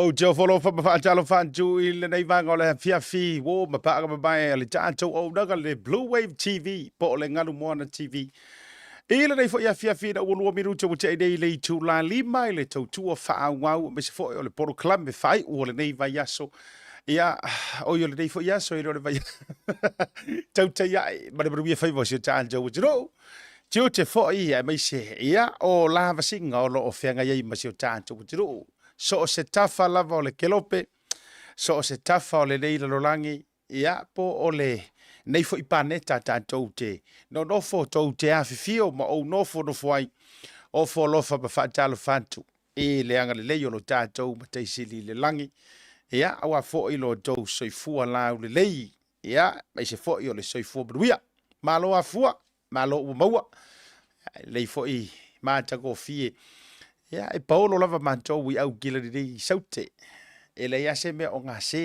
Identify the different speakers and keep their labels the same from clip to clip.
Speaker 1: O Joe follow fa fa jalo fan ju il nei vanga le fiafi wo ma pa ga ba le tanto o na le Bluwave TV po le ngalu mo na TV. Ile nei fo ia fiafi na wo minuto mo te dei le tu la lima ile tu tu fa wa me se fo le poro club me fai o le nei vai aso. Ia o yo le nei fo ia so ile le vai. Tautai A'e ma le bru ia fai vo se tanto o jero. Tio te fo ia mai se ia o la va singa o lo o fenga ia ma se tanto o jero. So se tafa lava o le kelope, so se tafa o le leila lolangi, ia po o le nei fo ipaneta tātou te, no nofo tau te awhiwhio, ma o nofo nofo ai, o fo lofa ma whaatalo whantu, e le anga le leio lo tātou ma teisili le langi, ia awa fo ilo tau soifua lau le lei, ia mai se fo ilo le soifua bruia, ma lo a fua, ma lo ua maua, lei fo i mātago fie, ia e paolo lava mantou i au gila ni saute. E le ia se mea o ngā se,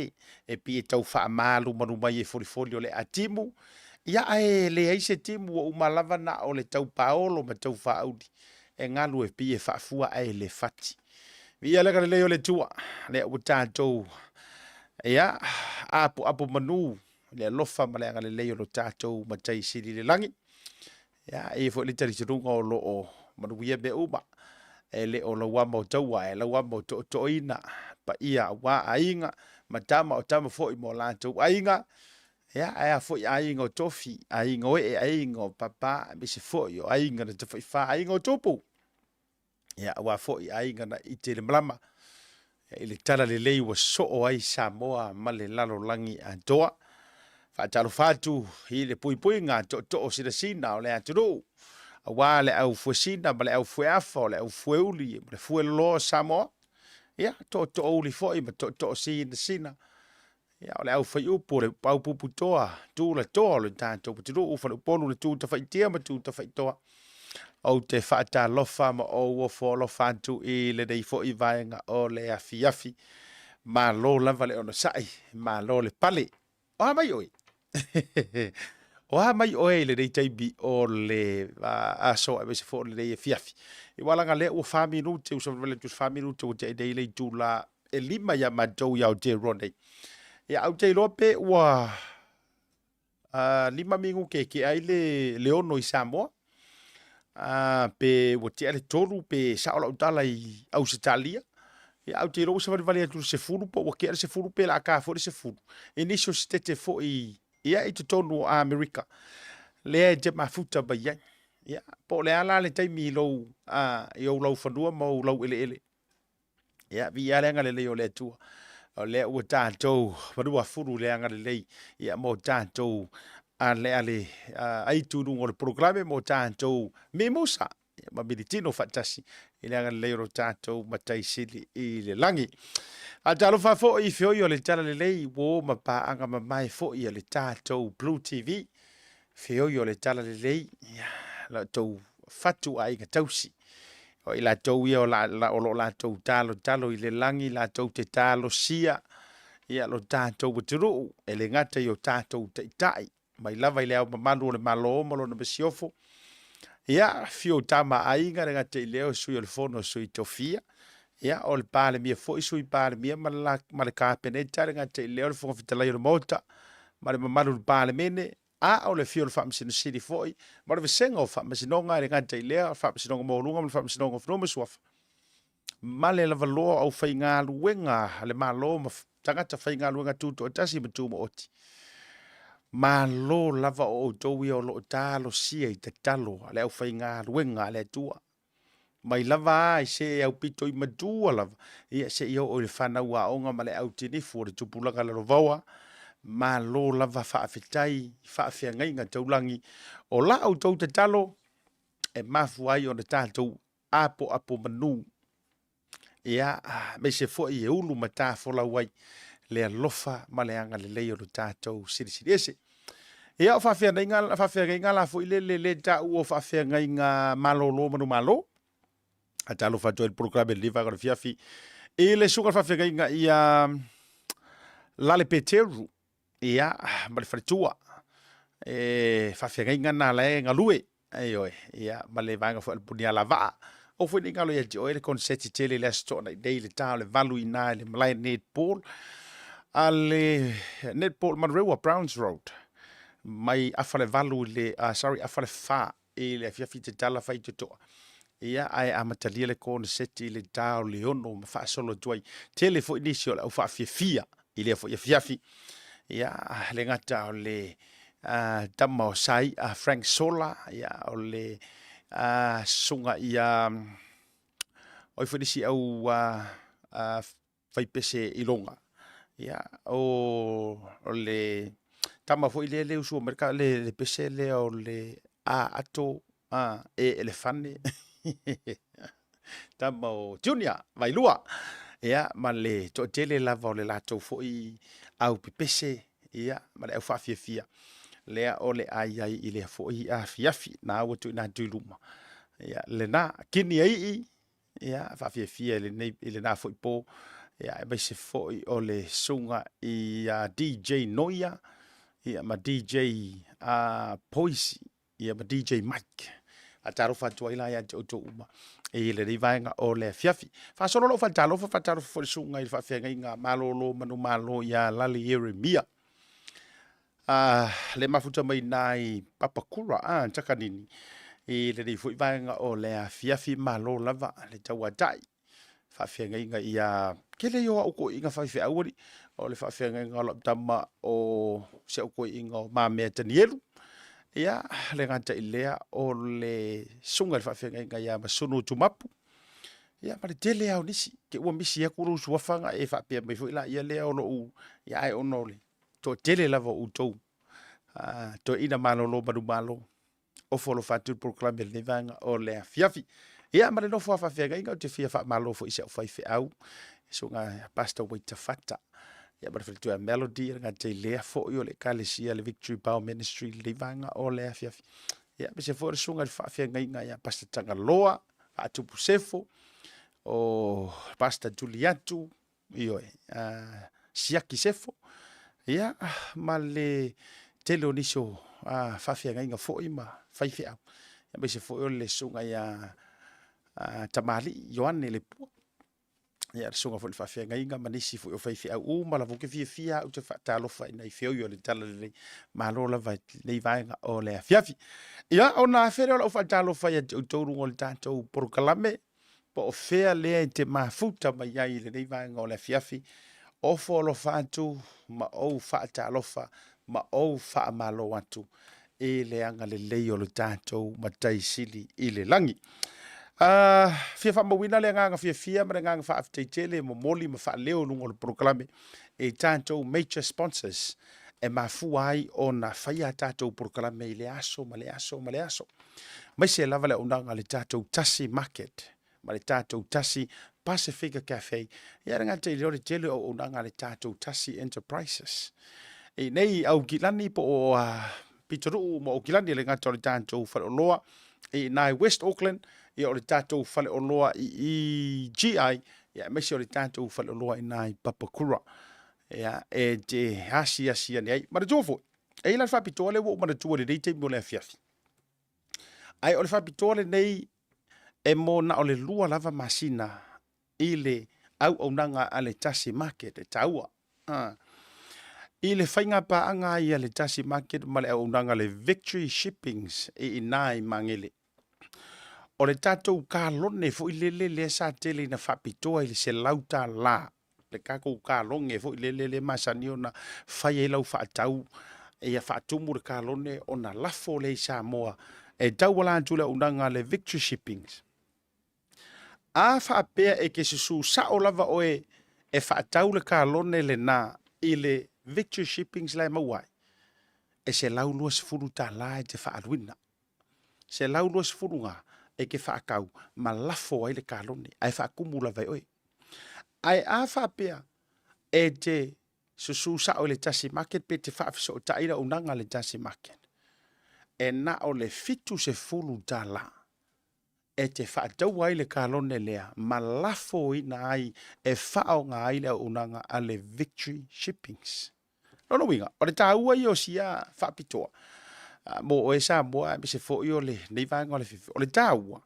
Speaker 1: e pi e tau wha malu manu mai e foli o le atimu. Ia e le eise timu o umalava na o le tau paolo ma tau wha audi. E ngalu e pi e wha fua e le fati. Ia lega le leo le tua, le au tātou. Ia, apo manu, le lofa ma le anga le leo lo tātou ma tai siri le langi. Ia e fo le tarisirunga o lo o manu ia be uma. E le o la wamo taua e la wamo to ina pa ia wa ainga matama o tama foi mo la to ainga ya a foi ainga o tofi ainga o e ainga o papa be se foi o ainga te foi fa ainga o topu ya wa foi ainga na itele mlama ile tala le lei wa so o ai Samoa ma le lalo langi a toa fa talo fatu ile pui nga to sina o le aturu wa le au fuesina ma le au fueafa le au fueuli le fuelo Samoa ia to uli foi ma to sina ia le au fai upo le pau pupu toa tu le toa le tanto putu ufa le polu le tu ta fai tia ma tu ta fai toa au te fata lofa ma o fo lo fantu i le dei foi vaenga o le afi ma lo lava le ona sai ma lo le pale o mai oi o ha mai oe le dei taibi o le aso e se fo le dei fiafi. I wala nga le o fa minute o so vele tu fa minute o te dei le tu la e lima ya matou ya o te ronei. Ya au te lope wa lima mingu ke ai le ono i Samoa. Pe o te ale toru pe saola utala i Ausitalia. Ya au te lo so vale tu se furu po o ke se furu pe la ka fo se furu. Inisio stete fo i ia i te tonu a Amerika. Lea e te mafuta ba iai. Ia, po lea la le taimi lou i au lau whanua ma au lau ele. Ia, vi ia leanga le lei o lea tua. O lea ua tātou, manua furu leanga le lei. Ia, mo tātou a lea le aitunu o le programe mo tātou me musa. Ia, ma militino fatasi. I leanga le lei o tātou matai sili i le langi. A talo fa fo i fio yo le tala le lei wo ma pa anga ma mai fo i le tātou Blue TV. Fio yo le tala le lei la tou fatu ai ga tausi. O i la tou ia o la tou talo i le langi la tou te talo sia. Ia lo tātou waturu e le ngata i o tātou tai. Mai lava i le au mamanu o le malo o malo na besiofo. Ia fio tama ainga renga te i leo sui o le fono sui tofia. Ia o le pale mia fo isu i pale mia ma le kapeneta renga te leo le fonga fitalai o le Maota ma le mamalu le pale mene a o le fio le whaamisino siri fo i ma le vesenga o whaamisinonga renga te leo whaamisinonga maulunga ma le whaamisinonga whanoma suafa ma le lava loa au whai ngā luenga le malo ma tangata whai ngā luenga tuto o tasi ma tūma oti ma lo lava o towi o lo talo sia i te talo le au whai ngā luenga le tua mai lava ai se au pito i madua lava ia se io o le fana ua onga ma le au tini fu le tupulanga le rovaua ma lo lava whaafetai whaafeangai ngā taulangi o la au tau te talo e mafu ai o na tātou apo manu ia me se fo i e ulu ma tā fola wai le alofa ma le anga le leo lo tātou siri ese ia o whaafeangai ngā la fo i le ta u o whaafeangai ngā malolo manu malo a talo fa el programa liva con fiafi e le sugar fa fega ia la le peteru ia ma le fritua e fa fega na la nga lue ai oi ia ma le vanga fo el punia lava o foi ninga lo ia o ele kon seti tele le sto na daily ta le valu ina le malai netball ale netball Monroe Browns Road mai afale valu le sorry afale fa e le fia fite tala fai to ia ai amatalia le kon seti le ta le ono ma fa solo tuai tele foi inisio la fa fia i le foi fiafi ia le ngata o le tama o sai Frank Sola ia o le sunga ia oi foi disi au fai pese ilonga ia o le tama foi le usu mercado le pese le o le ato e elefane tama o junior vai lua ia ma le to tele lava o le lato foi au pese ia ma le au fa fia lea ole ai i le foi fiafi na o tu na tuluma ia le na kini ai ia fa fia le nei le na foi po ia e se foi o le sunga i DJ Noia ia ma DJ Poisi ia ma DJ Mike a taro fa tu ila ia to uma e le rivainga o le fiafi fa solo lo fa talo fo sunga i fa fenga inga malolo manu malo ia lali Jeremia le mafuta mai nai papakura takanini e le dei foi vanga o le fiafi malo lava le tautai fa fenga inga ia kele yo o ko inga fa fe awori o le fa fenga inga lo tama o se o ko inga ma me tanielu ia le ngata ilea o le sunga le fa fenga inga ia masunu tumapu ia ma le tele au nisi ke ua misi ya kuru suafanga e fa pe mai foi la ia le o lo ia ai ono le to tele lava o to to ina malolo malo o folo fatu proclame le vanga o le fiafi ia ma le no fa fega inga te fia fa malo fo isa fa fe au so nga pastor wait to fata ia ma le to melody nga te le fo yo le kalesia le victory power ministry le vanga o le fiafi ia be se fo so nga fa fega inga ia pastor tanga loa atu pusefo o pastor Juliatu io siaki sefo ia ma le tele oniso fafia inga fo ima fai fe au ya be se fo le sunga ya tamali yoane le pu ya sunga fo fafia inga manisi fo fai fe au ma la voke fia u te fa talo fa ina fe yo le tala le malo la va le vainga o le fiafi ya ona fere o fa talo fa ya to ngol tanto por kalame po fea le te mafuta mai ya le vainga o le fiafi o fo lo fatu ma o fa talo fa ma o fa malo atu e le anga le leo le tatou matai sili i le langi fia fa mawina le anga fia ma anga fa afteitele mo moli ma fa leo lungo le proclame e tatou major sponsors e mafu ai ona faia tatou proclame i le aso ma le aso mai se lava le unanga le tatou Tasi Market ma le tatou Tasi Pacifica Cafe ia nga te le tele o unanga le tatou Tasi Enterprises e nei au kilani po o Pitoru mo o kilani le ngata o le tātou whale o loa e nai West Auckland e o le tātou whale o loa i GI e mesi o le tātou whale o loa i nai Papakura e te hasi ni ai mara tōfo e ila whapitoa le wo mara tua le reite mo le fiafi ai o le whapitoa le nei e mo na o le lua lava masina i le au au nanga a le Tasi Market e taua i le whainga pa anga i le Tasi Market ma le au nanga le Victory Shippings e inai mangele. O le tatou ka lone fo i le sa tele na whapitoa i le se lauta la. Le kako ka longe fo i le masani o na whai e lau whaatau e a whaatumu le ka lone o na lafo le Samoa e tau wala antule au nanga le Victory Shippings. A whaapea e ke susu sa o lava oe e whaatau le ka lone le na i le Victory Shippings lai mauai. E se lau lua sifuru ta la e te whaaluina. Se lau lua sifuru ngā e ke whaakau ma lafo ai le kālone. Ai whaakumula vai oi. Ai a whaapea e te susu sa o le Tasi Market pe te whaafiso o taira unanga le Tasi Market. E na o le fitu se furu ta la. E te whaatau ai le kālone lea ma lafo ina ai e whao ngā ai le unanga a le Victory Shippings. No winga, o le tāua i o sia whapitoa. Mo o e sa moa e se fo i o le nei vanga o le fifi. O le tāua,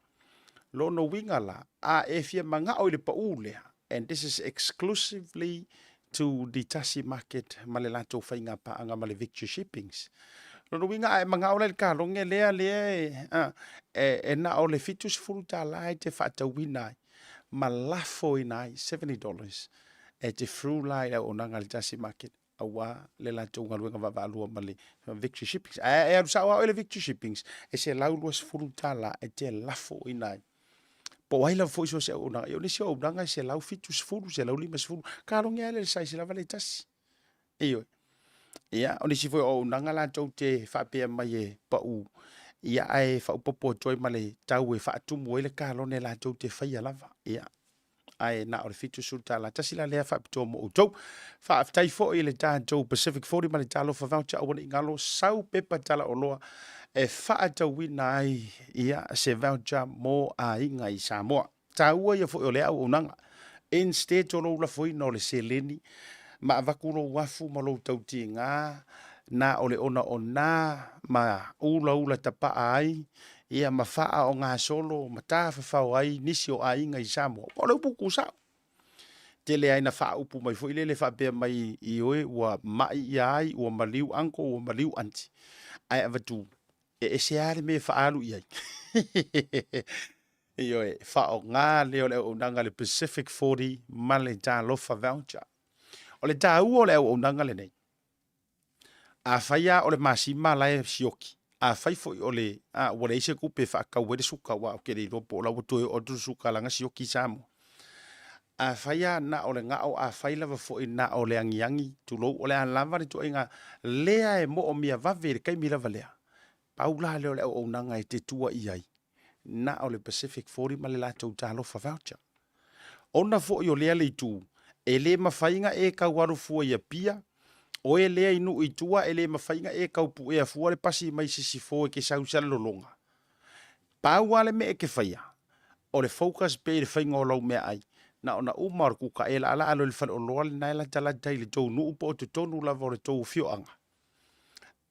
Speaker 1: lo no winga la a e fia manga o le pa ulea. And this is exclusively to the Tasi Market malelato fainga pa anga male victory shippings. Lo no winga ai manga o le ka longe lea e na o le fitus furuta lai te fata winai malafo inai $70 e te fru lai o nanga le Tasi Market awa le la tonga luenga va alua male victory shippings e arusawa o le victory shippings e se laulua se furuta la e te lafo inai po ai la fo so se ona yo ni se o danga se lau fitu se fulu se lau lima se fulu ka lo ngale sai se la vale tasi iyo ia oni si fo o nanga la tau te fa pe mai e pa u ia ai fa popo toi male tau e fa tu mo ile ka lo ne la tau te fa ia lava ia ai na o fitu sulta la tasi la le fa to mo to fa tai fo ile ta to Pacific 40 male talo fa voucher o ni ngalo sau pepa tala o loa e whaata wina ai ia se voucher mo a inga I Samoa. Ta ua ia fo o lea o nanga. Instead o lo la foi no le seleni, ma avakuro wafu ma lo tauti ngā, na ole ona o nā, ma ula tapa ai, ia ma faa o ngā solo, ma tā whawhau ai, nisi o a inga I Samoa. O le upuku sao. Te le aina faa upu mai fo ile le faa bea mai I oe, ua mai I ai, ua maliu anko, ua maliu anti. Ai avatu. E se ale me faalu iai. Iyo e fao ngā leo leo unanga le Pacific 40 male tā lofa voucher. O le tā ua leo unanga le nei. A whaia o le masima lai sioki. A whai foi o le wale ise kupe whaakau wede suka wa o kere ropo o lau toe o tu suka langa sioki Samoa. A whaia na o le ngao a whailava foi na o le angiangi tulo o le an lava ni to inga lea e mo o mia vave le kai mira valea. Paula leo leo o nanga e te tua iai. Na o le Pacific 40 ma le la tau talo fa voucher. Ona fo yo lea le tu. E le mawhainga e kau waru fua ia pia. O e lea inu I tua e le mawhainga e kau pu e a fua le pasi mai sisi fo e ke sau sala lolonga. Paua le me e ke whaia. O le focus pe le whainga o lau mea ai. Na ona umar kuka e la ala alo le whale o loa le naila tala tai le tau nu upo o te tonu lava o le tau fio anga.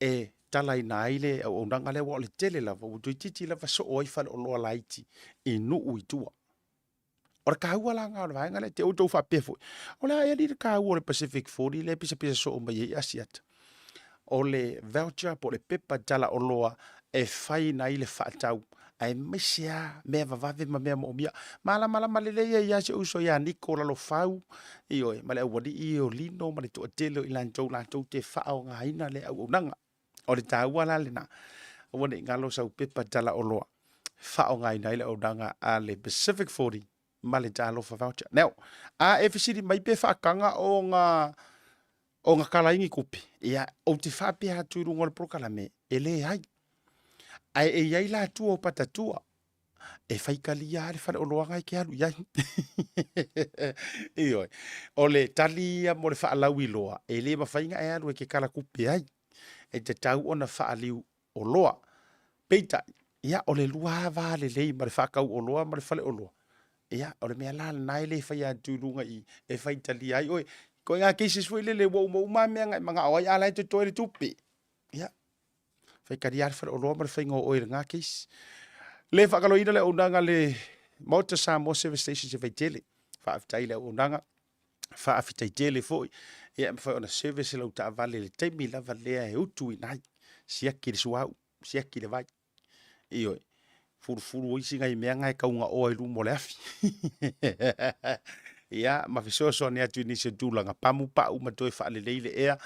Speaker 1: E talai na ile o nanga le wa le tele lava o tu titi lava so oi fa o lo laiti I nu I tua. O ka ua la nga va nga le te o to fa pefo. O la ia le ka ua le Pacific 40 le pisa so o mai asiat. O le voucher po le pepa tala o loa e fai na ile fa tau. Ai mesia me va va ma me mo mia. Mala malele ia se uso ya Nicola lo fau. Io e male wadi io lino male to tele I lan to te fa o nga ina le o nanga. O le tāua la le na. O wane ngalo sau pepa tala o loa. Whao ngai nei le o danga a le Pacific 40. Ma le tālo fa voucher. Now, a efisiri mai pe whaakanga o ngā kalaingi kupi. Ia, o te whape hatu runga le prokalame. E le hai. Ai e iai la tua o patatua. E whaikali ia le whare o loa ngai ke alu iai. Ioi. O le talia mo le whaalau I loa. E le mawhainga e alu e ke kala kupi ai. E te tau ona whaaliu o loa. Peita, ia o le lua vale lei ma le whakau o loa ma le whale o loa. Ia, o le mea la nai le whai atu runga I e whai tali ai. Oi, ko ngā cases fui le wau mau mea ngai mga oi ala e te toi le tupi. Ia, whai kari ar whale o loa ma le whai ngō oi ngā case. Le whakalo ina le unanga le Maota Samoa Service Station se whai tele. Whaafitai le unanga. Whaafitai tele foi. Ia mwhai ona service lau ta vale le teimi lava lea e utu I nai. Siaki le suau, siaki le vai. Ioi, furu isi ngai mea ngai kaunga oa I lumo le afi. Ia, mawhisoa ni atu inise tūlanga pamu pau matoi whaale leile ea.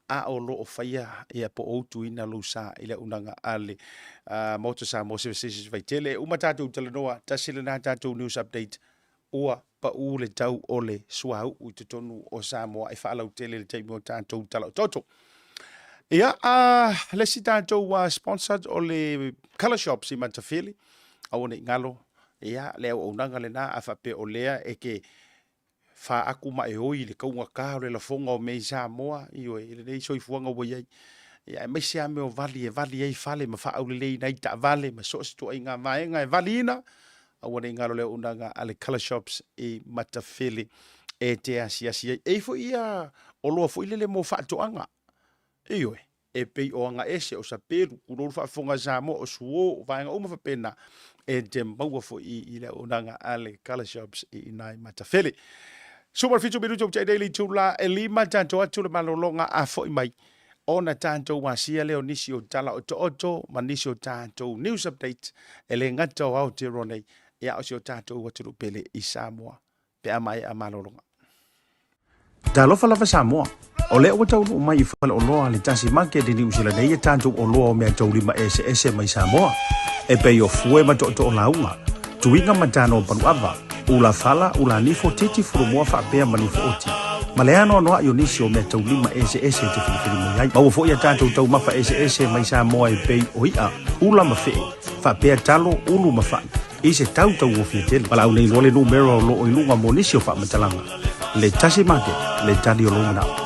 Speaker 1: A o lo o whaia ia po outu ina lo sa ila unanga ale Maota Samoa Service Station vai tele. Uma tātou talanoa, tasile nā tātou news update. Ua pa u le tau o le suau u te tonu o Samoa e whaalau tele le teimi o tātou talau toto. Ia, le si tātou sponsored o le ColourShop si Matawhili. Awane ngalo, ia, leo o nanga le nā awhape o lea e ke wha aku ma e oi le kaunga kā o le lafonga o mei Samoa. Io e le nei soifuanga o iai. Ia, e mai se ame o vali ei whale ma wha au le lei nei ta vale ma so si tua inga vaenga e vali ina. Awane ngalo leo unanga ale ColourShops I Matawhili e te asiasi. E fo ia o loa fo ilele mo whaatoanga. Ioi. e pei o anga ese o sa peru uro fa fonga Samoa o suo va nga uma fa pena e te maua fo I le onanga ale ColourShops I nai matafele super fitu biru chok chai daily tula e lima tanto atu le malolonga a fo mai ona tanto wasia leo nisi o tala o oto manisi o tanto news update e le ngata o Aotearoa ia o si o tanto watu pele I Samoa pe amai a malolonga Talofa lava Samoa. O lea ua taunu mai I whala o loa le Tasi Market I New Zealand ia tātou o loa o mea taurima ese mai Samoa. E pei o fue ma to o launga. Tuinga matano o Bluwave. Ula fala, ula nifo titi furu mua whaapea manifo oti. Ma le ano anoa I nisi o mea taurima ese te whiriwhiri mai ai. Mau fo ia tātou tau mafa ese mai Samoa e pei o ia. Ula mawhee. Whaapea talo, ulu mawhai. I se tau o fiatele. Palau nei lole numero o loo I lunga mo nisi o whaamatalanga. Le Tasi Market, le tali o longa nao.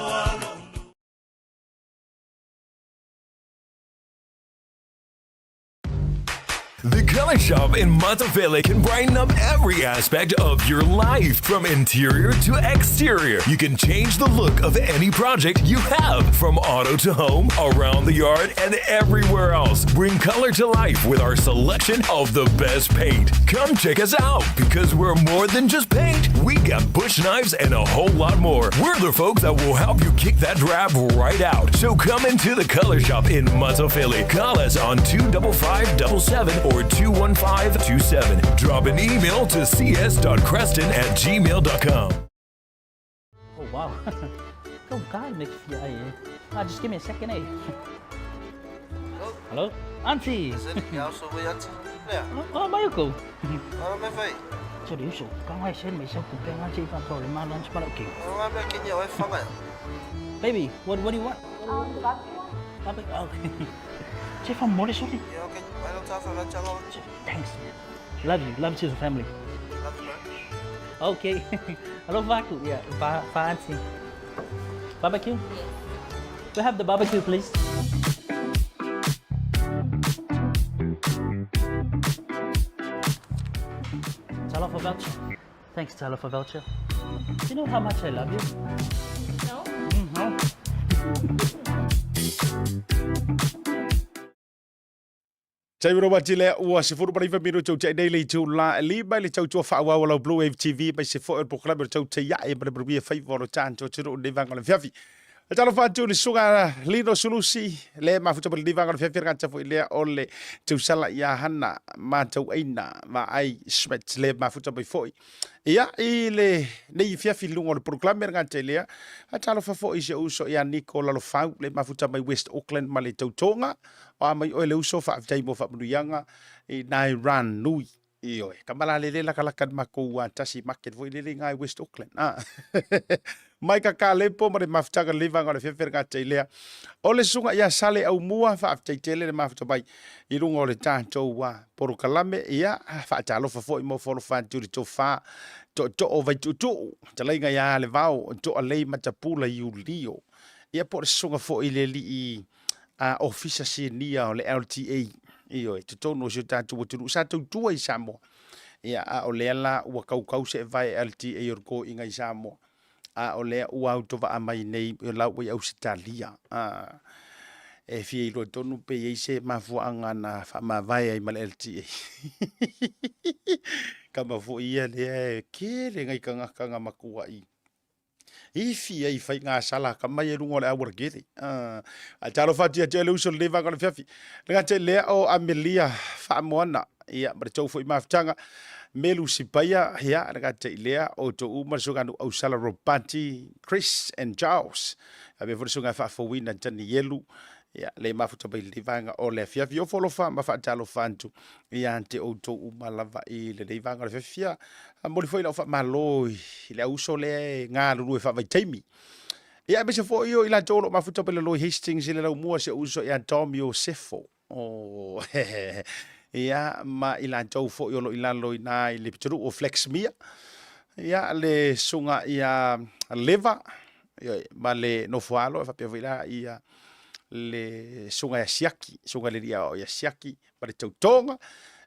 Speaker 2: The Color Shop in Maota can brighten up every aspect of your life, from interior to exterior. You can change the look of any project you have, from auto to home, around the yard, and everywhere else. Bring color to life with our selection of the best paint. Come check us out, because we're more than just paint. We got bush knives and a whole lot more. We're the folks that will help you kick that drab right out. So come into the Color Shop in Maota. Call us on 25577 or 21527. Drop an email to cs.creston@gmail.com.
Speaker 3: Oh, wow. Come God, Mick. Just give me a second, eh? Hello? Auntie! Oh, Mayuko. Sorry, so. Come on, send me something. Auntie, I'm sorry. My lunch, but okay. Baby, what do you want? Barbecue. Okay. Chef, I'm more sorry. Thanks. Love you to the family. Okay. Hello, Vaku. Yeah, Auntie. Barbecue? Yes. We have the barbecue, please. $1 for voucher. Thanks, $1 for voucher. Do you know how much I love you?
Speaker 4: No.
Speaker 3: No.
Speaker 1: Taimiro watile ua se furu parifa mino tau tai daily tu la liba le tau tua whaawa wala Bluwave TV bai se fo e proklama tau te iae para brubia whaivoro tanto tiro ne vanga le fiafi. Talo fatu ni sunga lino sulusi le mafuta pali vanga le fiafi ngata fo ile ole tau sala ia hana ma tau aina ma ai smet le mafuta bai foi. Ia ile nei fiafi lungo le proklama ngata ile talo fa fo ise uso ia Nicola lo fau le mafuta mai West Auckland ma le tau tonga o mai o le uso fa tai mo fa muyanga I nai run nui io kamala le la kala kan mako Tasi Market vo le ngai West Auckland mai ka kalepo ma le mafutaka le vanga le feferga tailea o le sunga ia sale au mua fa taitele le mafuta bai I rungo le tanto wa por kalame ia fa talo fa fo mo fo fa tu to fa to o vai tu talenga ia le vao to ale matapula Julio ia por sunga fo ile li ofisa sinia o le LTA io te tono se tatu o tunu sa tau I Samoa ia o le ala ua kau se vai LTA o ko inga I Samoa o le ua autova mai nei la ua au Italia e fi lo tonu pe i se mafuanga na fa ma vai ai mal LTA kama fo ia le ke le ngai kanga makua Ifi ai fai ngā sala ka mai e rungo le awar gere. A talo fatia te le uso le vanga le fiafi. Nga te lea o Amelia Whaamoana. Ia, mare tau fo I maftanga. Melu sipaya, ia, nga te lea o to umar sunganu au sala Robati, Chris and Giles. A me fo sunga whaafowina tani yelu. Ia, le mafuta bai le vanga o le fiafi. O folofa, ma whaatalo fantu. Ia, te o to umalava I le vanga le fiafia. Mori foi la fa maloi le uso le nga lu fa vai taimi ia be se fo io ila tolo ma futa pele loi Hastings ile la mua se uso ia Tomio Sefo o ia ma ila tau fo io lo ila loi na ile pituru o flex mia ia le sunga ia leva ia ma le no foalo fa pe vila ia le sunga ia siaki sunga le ia o ia siaki ma le tautonga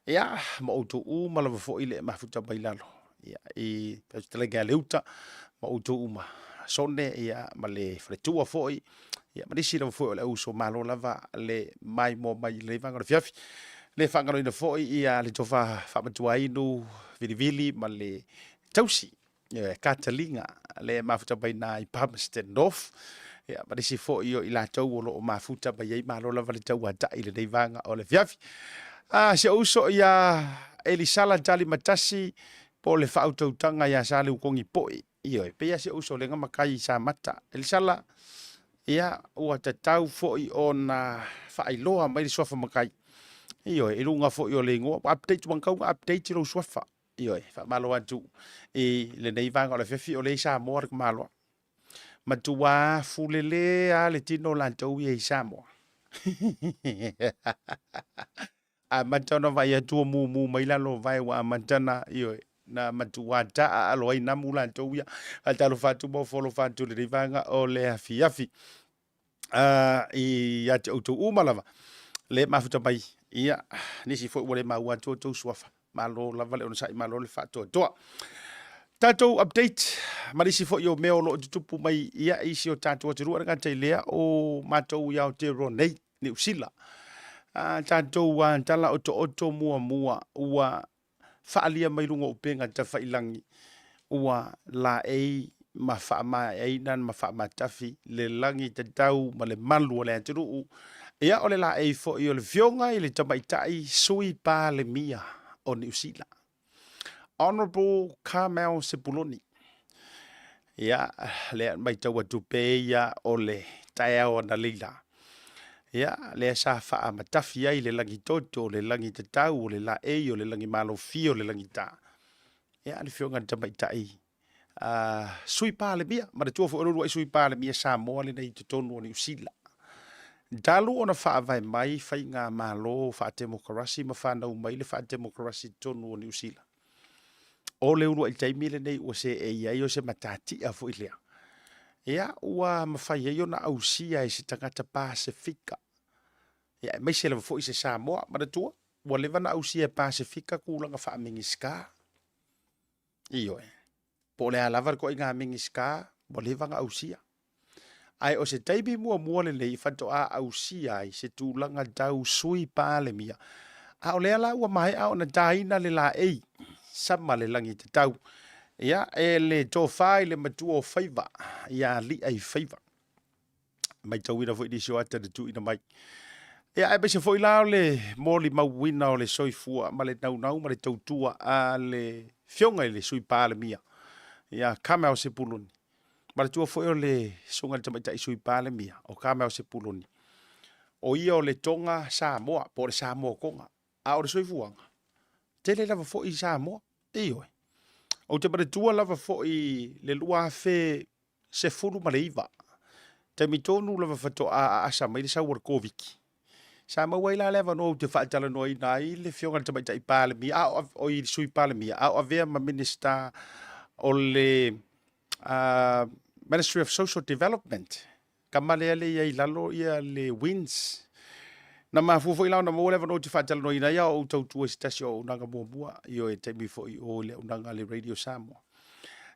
Speaker 1: ia ma auto ma la fo ile ma futa bailalo ia I talega leuta ma uto uma sone ia ma le fretua foi ia ma disi lo foi le uso malo lava le mai mo mai le vanga fiafi le fanga no foi ia le tofa fa matua inu vili ma le tausi Katalinga le mafuta baina I Palmerston North ia ma disi foi o ila tau lo mafuta bai malo lava le tau ata ile dei vanga o le fiafi se uso ia Elisala tali matasi po le whautautanga ia sa le ukongi poi. Ioi, pe ia se uso le ngamakai sa mata. Elisala, ia ua tatau foi o na whaailoa mai le sofa makai. Ioi, e runga foi o le ngoa. Update wankaunga, update lo sofa. Ioi, whaamalo atu. E le nei vanga o le whiwhi o le Samoa rek maloa. Matua fulele a le tino lantou i Samoa. A matana vai atu mu mai la lo vai wa matana io na matua ta alo ai na mula to ia al talo fatu mo folo fatu le vanga o le afi I ya to umalava le mafuta bai ia nisi fo wole ma wa to swafa malo lava le ona sai malo le fatu to tato update marisi fo yo me lo tupu mai ia isi o tato te ruanga te lea o matou ya o te ronei ni usila tātou tala oto mua ua whaalia mai runga upenga ta whailangi ua la ma whaama nan ma whaama tafi le langi te tau ma le malu o le atiru ia o le la fo I o le fionga I le tamaitai sui pa le mia o New Zealand Honorable Carmel Sepuloni ia le mai tau atu pe ia o le tae o na leila ia le sa fa matafi ai le langi toto le langi te tau le la o le langi malo fio le langi ta ia le fionga tamai tai sui pa le mia ma tu fo ro sui pa le mia Samoa le nei te tonu o New Zealand dalu ona fa vai mai fai nga malo fa democracy ma fa no mai le fa democracy tonu o New Zealand o le uru I taimi le nei o se ai o se matati a fo ilea ia ua mawhai e ona ausia I se tangata Pasifika. Ia mai se lewa fo I se Samoa, maratua. Ua lewa na ausia Pasifika kulanga wha mingi ska. Iyo e. Po le alavar ko inga mingi ska, ua lewa nga ausia. Ai o se taibi mua le lei whanto a ausia I se tūlanga dau sui pāle mia. A o le ala ua mai a ona daina le la ei. Sama le langi te tau. Ia le tofai le matua o faiva ia li ai faiva mai tauina foi di ata de tu ina mai ia e bese foi la le moli mauina o le soifua ma le nau ma le tautua a le fionga I le sui pa le mia ia Carmel Sepuloni ma le tua foi o le sunga le tamaita I sui pa le mia o Carmel Sepuloni o ia o le tonga Samoa po le Samoa konga a o le soifuanga tele lava foi Samoa iyo o te tua lava foi le lua fe se fulu ma le iwa. Te mitonu lava fato a asa mai le sauar koviki. Sa mawai la leva no te whaatala no I nai le fionga te maita I pāle mi a o I sui pāle mi a o avea ma minister o le Ministry of Social Development. Kamale ale ia I lalo ia le wins. Na mafuafo I launa mo lewa no te whaatala no ina ia o tautua sitasi o unanga mua io e teimi fo I o le unanga le Radio Samoa.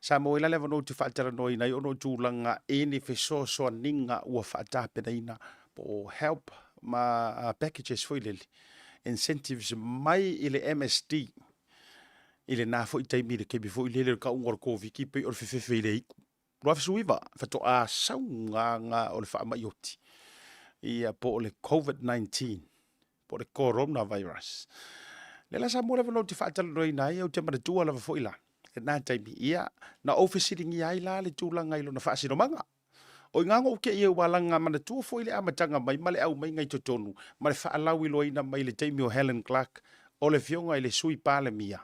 Speaker 1: Samoa ila lewa no te whaatala no ina I ono tūlanga ene feso soa ninga ua whaatapena ina po help ma packages fo ilele. Incentives mai I le MSD. Ile na fo I teimi le kebi fo ilele ka ungor koviki pe o le fefefe ile iku. Rua fesuiva, fato a saunga o le wha maioti. Ia po le COVID-19, po le coronavirus. Le la Samoa lewa no te whaatala no ina ia o te maratua lewa fo ila. E nā taimi ia, na officiring ia ila le tūlanga ilo na whaasino manga. O ngango uke ia walanga manatua fo ile amatanga mai, male au mai ngai totonu, male whaalau ilo ina mai le taimi o Helen Clark, o le fionga ile sui pāle mia.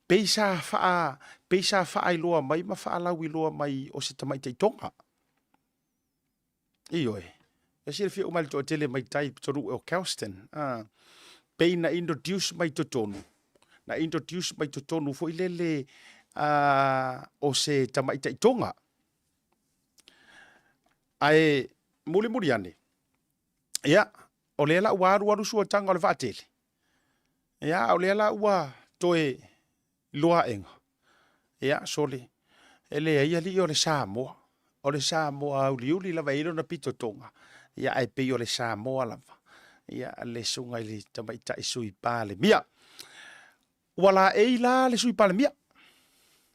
Speaker 1: Peisa wha iloa mai, ma whaalau iloa mai o se tamaita I tonga. Iyo e. E sire fia umali to tele mai tai toru o Kelston. Pei na introduce mai totonu. Na introduce mai totonu fo ilele o se tamaita I tonga. Ai muri ane. Ia, o le la ua aru sua tanga o le whaatele. Ia, o le la ua toe loa enga. Ia, sole. Ele ia li o le Samoa. O le Samoa uliuli lava ilo na pito tonga. Ia ai pe o le Samoa lava. Ia le sunga ili tamaita isui pale mia. Wala e la le sui pale mia.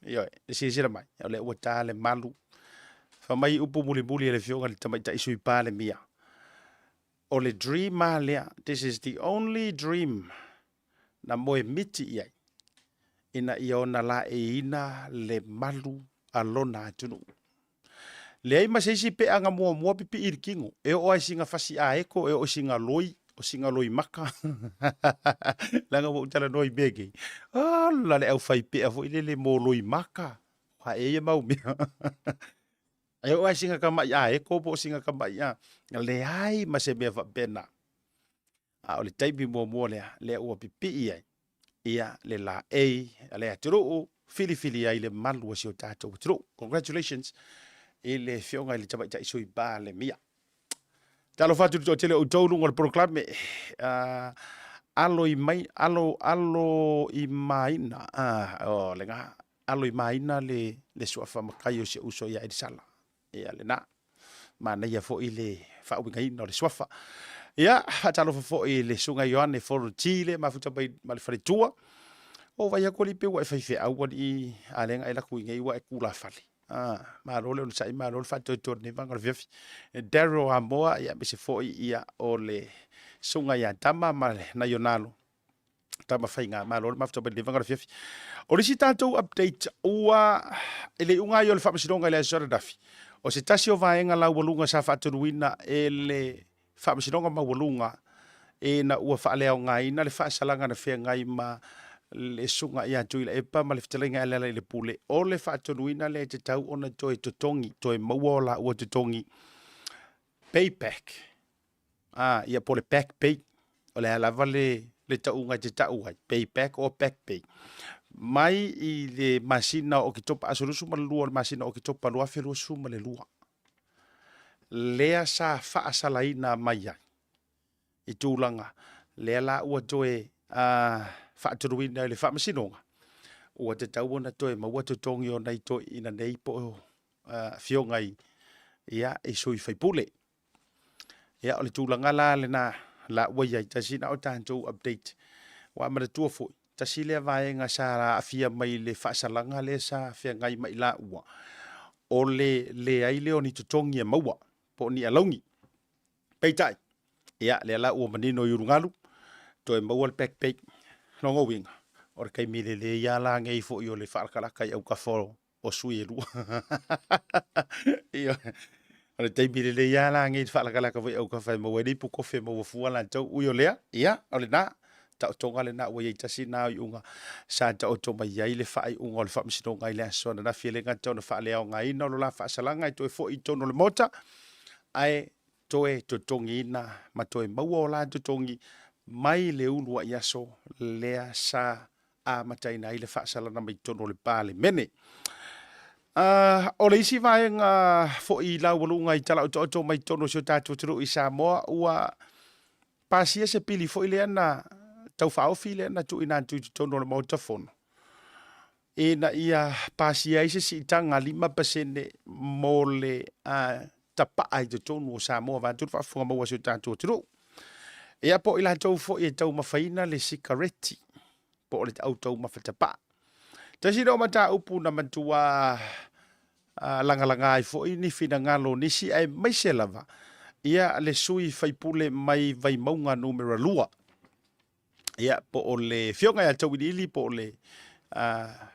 Speaker 1: Ia le sisira mai. O le uata le malu. Fa mai upu muli muli le fionga le tamaita isui pale mia. O le dream lea. This is the only dream na moe miti iai. Ina iona la e ina le malu alona atunu. Le ai masisi pe anga mua pipi irikingo. E o ai singa fasi a eko, e o singa loi maka. Langa mo utala noi bege. Ah, la le au fai pe avo ile le mo loi maka. Ha e mau mea. E o ai singa kama ia eko, po singa kama ia. Le ai mase mea va bena. A o le taipi mua le ua pipi iai. Ia le la e, le aturu, fili ai le malu si o tātou aturu. Congratulations. Ele fionga ile tama ita isui ba le mia. Talo fatu to tele o tolu ngol proclame alo i maina o lenga alo i maina le suafa makayo se uso ya sala. Ia le na. Mana ia fo ile fa winga no le suafa. Ia talo fo ile sunga yoane for Chile mafuta bai mal faritua. O vai ko lipe wa fa fe au i alenga ila kuinga i wa e kula fali. Marole o sai marole fatto torni vanga viafi Daryl Amoa ia bese foi ia o le sunga ia tama male na yonalo tama fainga marole mafto be vanga viafi o le sitato update ua ele unga yo le famsidonga le sora dafi o se tasi o vaenga la walunga sa fatto ruina ele famsidonga ma walunga e na ua fa le ngai na le fa salanga na fe ngai ma le sunga ia tuila e pa ma le fitelenga ele le pule o le fatonuina le te tau ona toi totongi toi mauola ua totongi payback ia po le back pay o le alava le taunga te tau hai payback o back pay mai i le masina o ki topa asolusu ma lua le masina o ki topa lua fe lua suma le lua lea sa faa salaina mai ai i tūlanga lea la ua toe fa'aturuina le fa'amasinonga ua te tau ona toe maua totongi o nei toi ina nei po fiongai ia e sui faipule ia o le tūlanga la le na la ua iai tasina o tātou update wa maratua foi tasi le vaenga sa la afia mai le fa'asalanga le sa fia ngai mai la ua o le ai le oni totongi e maua po ni alaungi peitai ia le la ua manino yurungalu toe maua le backpack longo winga or kai mile le ya la ngai fo yo le falkala kai au ka fo o sui lu io ale tai mile le ya la ngai falkala ka au ka fa mo wedi pu ko fe mo fu ala tau u yo le ia ole na ta tonga le na we tasi na unga sa ta o to mai ai le fa ai unga le fa msino ngai le so na fele nga to na fa le ngai no la fa sala ngai to fo i to no le mota ai toe to tongi na ma toe mau la to tongi mai le ulua iaso lea sa a mataina i le whaasala na mai tono le pāle mene. O le isi vaenga fo i lau walunga i tala o to mai tono sio tātua turu i Samoa ua pasia se pili fo i lea na tau whaofi lea na tu ina tu tono le Maota fono. E na ia pasia i se si tanga 5% mo le tapa ai te tono o Samoa vāturu whaafunga maua sio tātua turu. Ia po ila tau fo i tau mafaina le sikareti. Po le tau tau mafatapa. Tasi rao mata upu na matua langa ai fo i ni fina ngalo nisi ai maise lava. Ia le sui faipule mai vai maunga numera lua. Ia po o le fionga ya tau ilili po o le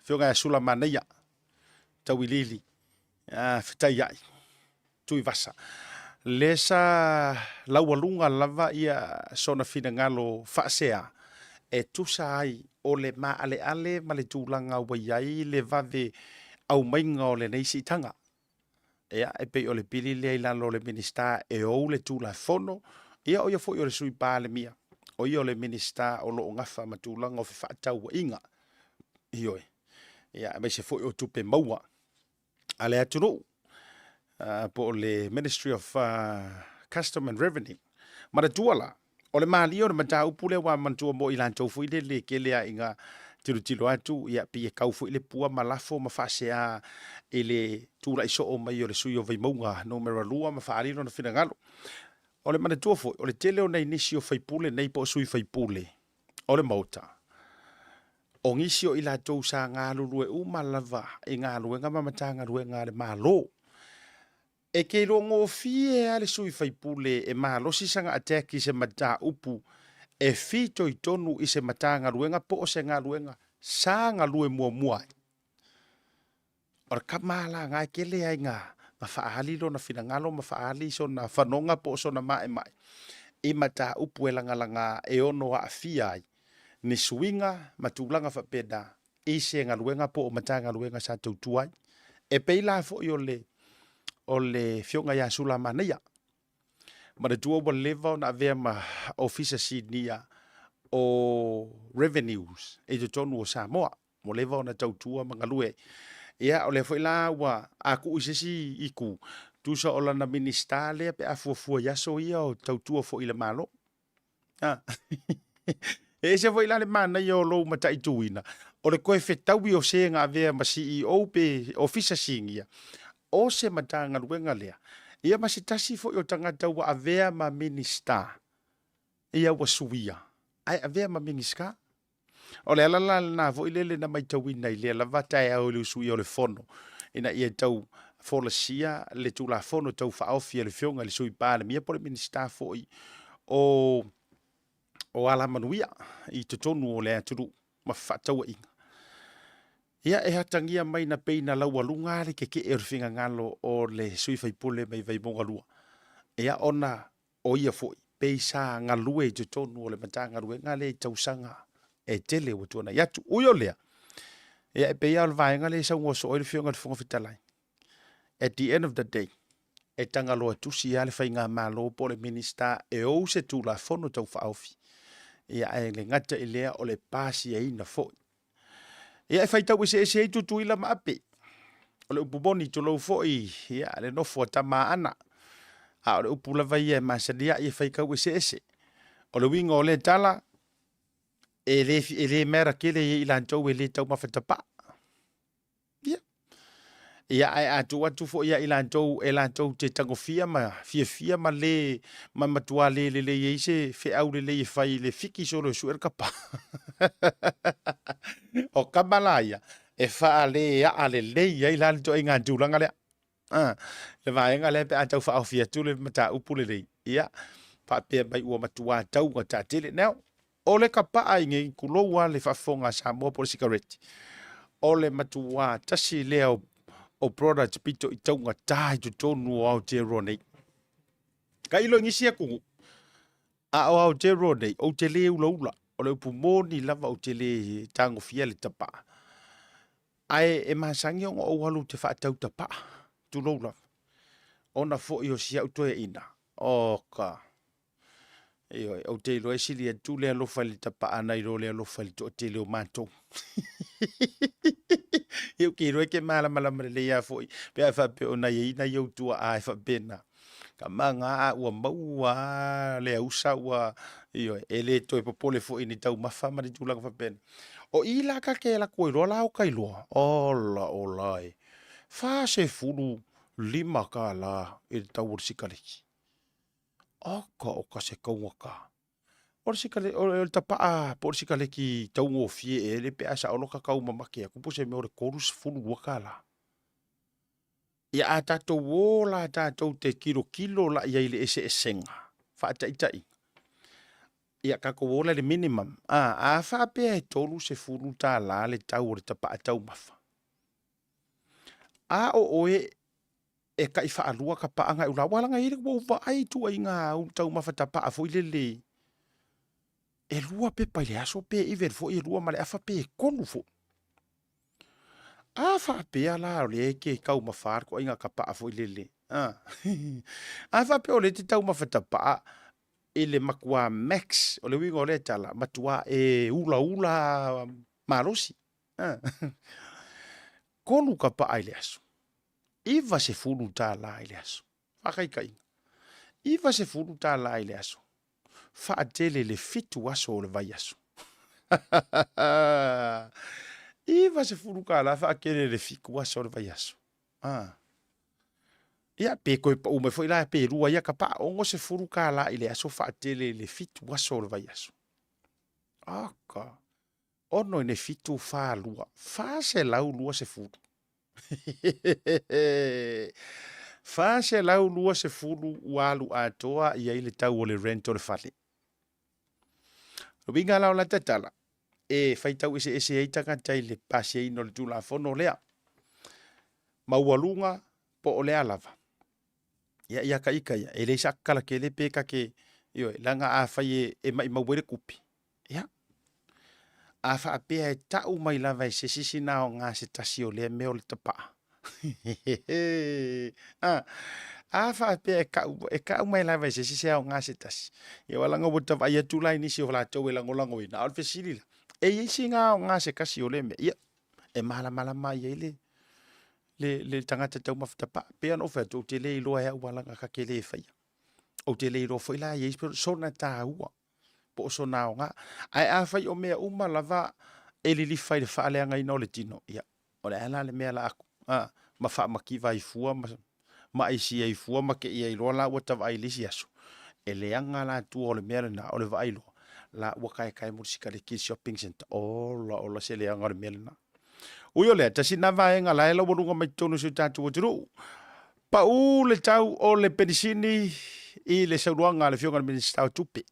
Speaker 1: fionga ya sula manaya. Tau ilili. Fitai ai. Tui vasa. Lesa laualunga lava ia sona fina ngalo whaasea e tusa ai o le ma ale ma le tūlanga waiai le vave au mainga o le neisi tanga. Ea e pe o le pili le ilalo le minista e o le tūla fono ia o ia fo i o le sui pāle mia o ia o le minista o lo ngafa ma tūlanga o whaatau wa inga. Ioi. Ia mai se fo i o tupe maua. Ale aturu. Po le Ministry of Custom and Revenue. Mara tuala, o le mali o le mata upule wa mantua mo ilan tofu i le ke lea inga tilo atu ia pia kau fu ile pua malafo ma fasea ile tu la iso o mai o le sui o vai maunga no mera lua ma faari no fina ngalo o le mana tuofo o le tele o nei nisi o faipule nei po sui faipule o le Maota o ngisi o ila tou sa ngā lulu e umalava e ngā luenga mamatanga luenga le malo e ke rongo fie ale sui faipule e malo sisanga ateki se mata upu e fito i tonu i se matanga luenga po o se ngā luenga sa ngā lue mua mua. Ora ka mala ngā kele ai ngā mafaali lo na fina ngalo mafaali so na whanonga po so na mae mai. I mata upu e langa langa e ono a fia ai. Ni suinga matulanga whapeda i se ngā luenga po o matanga luenga sa tautuai. E peila fo i o le fionga ya sula manaya. Ma le tua level na vea ma officer sinia o revenues e te tonu o Samoa. Mo level na tautua mga lue. Ia o le fo ila wa aku isesi iku. Tusa o lana ministale pe afuafua yaso ia o tautua fo ila malo. E se fo ila le mana ia o lou mata ituina. O le koe fetaui o se ngā vea ma CEO pe officer sinia. O se matanga luenga lea. Ia masitasi fo i o tangata wa avea ma minista. Ia wa suia. Ai avea ma minister. O le alala na fo i lele na maitawina i lea lavata e au le usui o le fono. Ina ia tau folasia le tu la fono tau whaofia le fionga le sui pāle. Mia po le minister fo i o ala manuia i te tonu o le aturu ma whataua inga. Ia e hatangia mai na peina laua lunga le ke e rufinga ngalo o le sui faipule mai vai monga lua. Ia ona o ia foi peisa ngalue te tonu o le matanga rue ngale tausanga e tele o tuana yatu uyo lea. Ia e peia o le vaenga le sa ngoso o le fionga le fonga fitalai. At the end of the day, e tanga loa tusi ale whainga malo po le minister e o se tu la fono tau whaofi. Ia e le ngata i lea o le pasi e ina foi. Ia e whaitau i se e tutu ila maape. O le upuboni to lau foi, ia le nofo ta maana. A o le upula vai e masalia i whaikau i se. O le winga o le tala, e le mera kele i ilantou e le tau mawhatapa. Ia. Ia ai atu fo ia ilantou e lantou te tangofia ma fia ma le ma matua le i se fe au le i whai le fiki so le suer kapa. O kamalaia e wha le a le ia i lantou i ngā tūranga lea. Le vaenga le pe atau wha au fia tu le mata upule le. Ia. Pa pe mai ua matua tau ngata tele. Now, o le kapa ai ngi kuloua le whafonga Samoa po le sigareti. O le matua tasi leo o product pito i taunga tai tu tonu o Aotearoa nei. Ka ilo ngisi aku. A o Aotearoa nei, o te le ula. O le upumoni lava o te le tango fia le tapa. Ai e masangi o walu te whaatau tapa. Tu loula. Ona fo i o sia utoe ina. O ka. Eo, o te ilo e sili e tu le alofa le tapa ana i ro le alofa le to te leo mātou. Eo ki roe ke malama le ia foi. Pe ai whape o na ina iau tua ai whapena. Ka manga a ua maua le ausa ua e le toi popole foi ni tau mawha mari tūlanga whapena. O ila ka ke la koe roa lau kai loa. Ola o lai. Wha se furu lima ka la e tau o sikaleki. Oka se kauaka. O le tapaa po le sikaleki tau ngō fie e le pe asa olo ka kau mamake. Kupo se me o le korus furu waka la. Ia a tātou o la tātou te kilo la ia ile ese esenga. Whaatai. Ia kako o le minimum. A whaapea e tolu se furu tā la le tau o le tapaa tau mafa. A o oe e kai whaalua ka paanga ula. Walanga ere kua uwa ai tua i ngā tau mafa tapaa fo ile le. E lua pe pai le aso pe iver fo i lua male afa pe konu fo. A whaapea la o le ke kau mawhar ko inga ka paa fo i lele. A whaapea o le te tau mawhatapaa e le makua max o le winga o le tala matua e ula marosi. Konu ka paa i le aso. Iwa se furu tā la i le aso. Whakaika inga. Iwa se furu tā la i le aso. Whaatele le fitu aso o le vai aso. Iva se furu kala fa akele le fiku wa sor vai aso. Ia pe koe pa ume foi la pe rua ia kapa ongo se furu kala ile aso fa atele le fitu wa sor vai aso. Aka. Ono ne fitu fa lua. Fa se lau lua se furu. Fa se lau lua se furu walu atoa ia ile tau o le rento le fale. Winga lau la tatala. E fai tau ese ei tangata i le pasi e ino le tula fono lea. Maualunga po o lea lava. Ia ka ika ia. E le sakala ke le peka ke io langa a fai e mai mauere kupi. Ia. A fa apea e tau mai lava e se sisi nao ngā se tasi o lea meo le tapa. A fa apea e kau mai lava e se sisi ao ngā se tasi. Ia walanga wata vai atu lai nisi o la tau e langolango ina. Alfe siri la. E isi ngā se kasi o le me. Ia. E mala mai ele. Le tangata tau mafutapa. Pea no fea tau te le iloa ea walanga ka ke le faya. O te le iloa foi la e ispero sona tā ua. Po so nao ngā. Ai a fai o mea uma lava e li fai le wha leanga ina o le tino. Ia. O le ala le mea la aku. Ma wha maki vai fua. Ma isi ai fua ma ke ia iloa la ua tawa ai lisi asu. E leanga la tu o le mea le na o le va iloa. La ua kai mursika le kids shopping center. O la se leanga o le mea le na. Uyo lea, tasi na vaenga la ela warunga mai tonu si tatu o tiru. Pa u le tau o le penisini i le sauruanga le fionga le ministau tupe.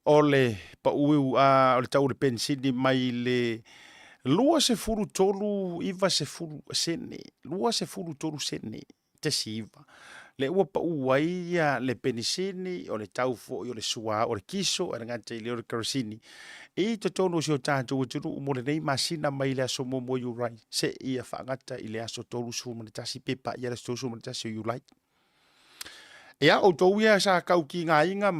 Speaker 1: O le pa u o le tau o le penisini mai le lua se furu tolu iwa se furu sene. Lua se furu tolu sene. Tasi iwa. Le ua pa uai le penisini o le tau fo o le sua o le kiso o le ngata i le o le karasini. I te tono si o tātou o tiru mo le nei masina mai le aso mo yurai. Se ia whaangata i le aso tolu su mo le tasi pepa i le tolu su mo le tasi o yurai. Ia o tau ia sa kau ki ngā inga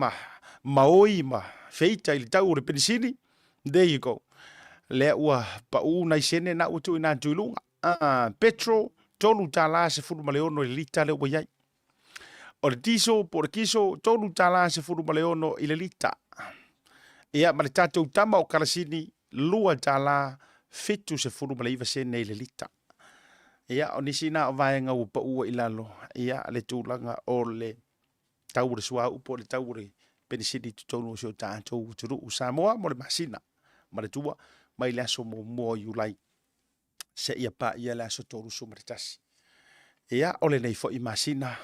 Speaker 1: maoi feita i le tau o le penisini. There you go. Le ua pa u nai sene na utu i nā tuilunga. Petro tolu tā la se furu maleono i le lita le ua iai. O le tiso, po le kiso, tolu tā la se furu maleono i le lita. Ia ma le tātou tama o karasini lua tā la fitu se furu ma le iwa sene i le lita. Ia o nisi na o vaenga u pa ua i lalo. Ia le tūlanga o le tau le sua upo le tau le penisini tutonu o seo tātou turu u Samoa mo le masina. Ma le tua mai le aso mo mua iulai. Se ia pa ia le aso tolu su ma le tasi. Ia o le nei fo i masina.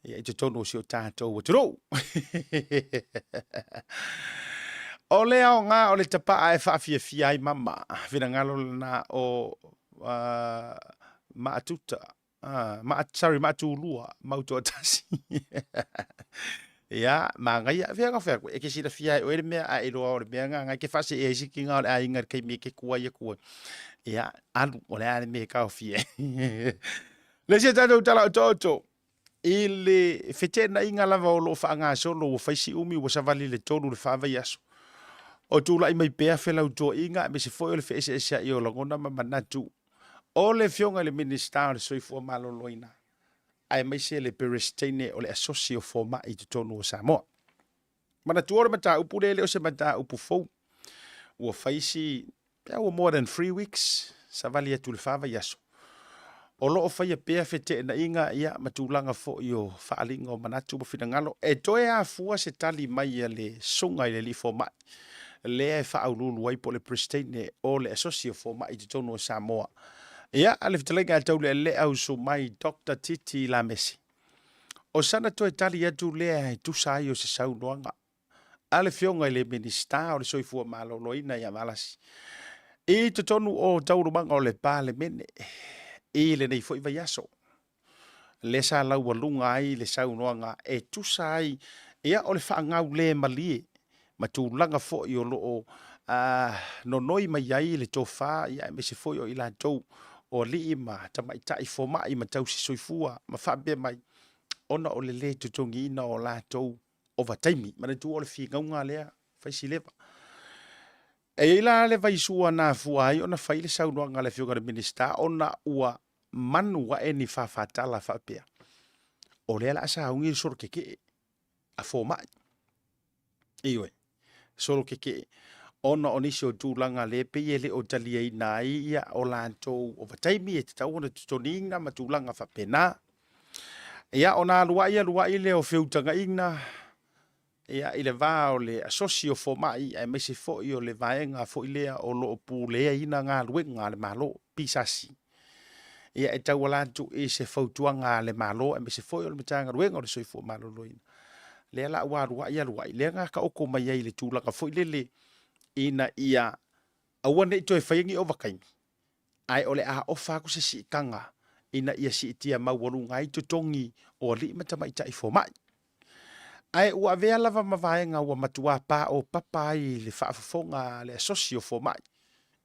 Speaker 1: Ia i tutonu o seo tātou turu. O lea o ngā o le tapa e whaafia ai mama. Whina ngalo na o maatuta. Maatulua. Mautua tasi. Ia, ma ngai a whianga whiako. E ke sira whiai o ere mea a eroa o le mea ngā. Ngai ke whase e siki ngā o le a ingar kei me ke kua ia kua. Ia, anu o le a le mea kau whie. Le sia tātou tala o tōtō. I le whetena inga lava o lo whaanga solo o whaisi umi o savali le tonu le whaavai aso. O tula i mai pea whelau tō inga me se foi o le wheese esa i o langona ma manatu. O le fionga le minister o le soifua maloloina. Ai mai se le perestene o le asosio forma i te tonu o Samoa. Manatu ora mata upu le o se mata upu fau. Ua whaisi pea o more than 3 weeks. Savali atu le whaavai aso. O loo whaia pea whete na inga ia matulanga fo i o whaalinga o manatu mo whina e toe a fua se tali mai a le sunga i le li fo mai. Lea e whaaululu ai po le pristine o le asosio fo mai i te tonu o Samoa. Ia, ale whitalenga atau le au so mai Dr. Titi Lamesi. O sana toe tali atu lea e tusa ai o se saunoanga. Ale fionga i le minister o le soifua maloloina i amalasi. I te tonu o taurumanga o le pā le mene. I le nei foi vai aso. Le sa lau walunga ai le saunoanga e tusa ai. Ia o le whaangau le malie. Ma tūlanga fo i o loo no noi mai ai le tō whā ia me se foi o i la tau o li ima tamai tai fo mai ma tau si soifua ma whabea mai ona o le tutongi ina o la tau over time ma le tu o le whingaunga lea whaisi lewa e ila le vai sua na fua ai ona whaile saunoanga le whiunga le minister ona ua manu wa eni whawhatala whapea o lea la asa haungi soro keke a fo mai iwe solo keke ona o nisi o tūlanga le pe ele o tali ai nai ia o lantou o vataimi e te tau ona tutoninga ma tūlanga whapena. Ia ona lua le o whiutanga ina. Ia i le vā o le asosio fo mai e mese fo i o le vaenga fo i lea o lo o pū lea ina ngā luenga le malo pisasi. Ia e tau alantu e se fautuanga le malo e mese fo i o le matanga luenga o le soifo malo loina. Lea la ua luai. Lea ngā ka oko mai ai le tūlanga fo i le ina ia awane i toi whaingi o wakaimi. Ai ole a ofa ku se si kanga ina ia si tia mauaru ngai tutongi o li matamaita i fo mai. Ai ua vea lava mavaenga ua matua pa o papa i le whaafafonga le asosio fo mai.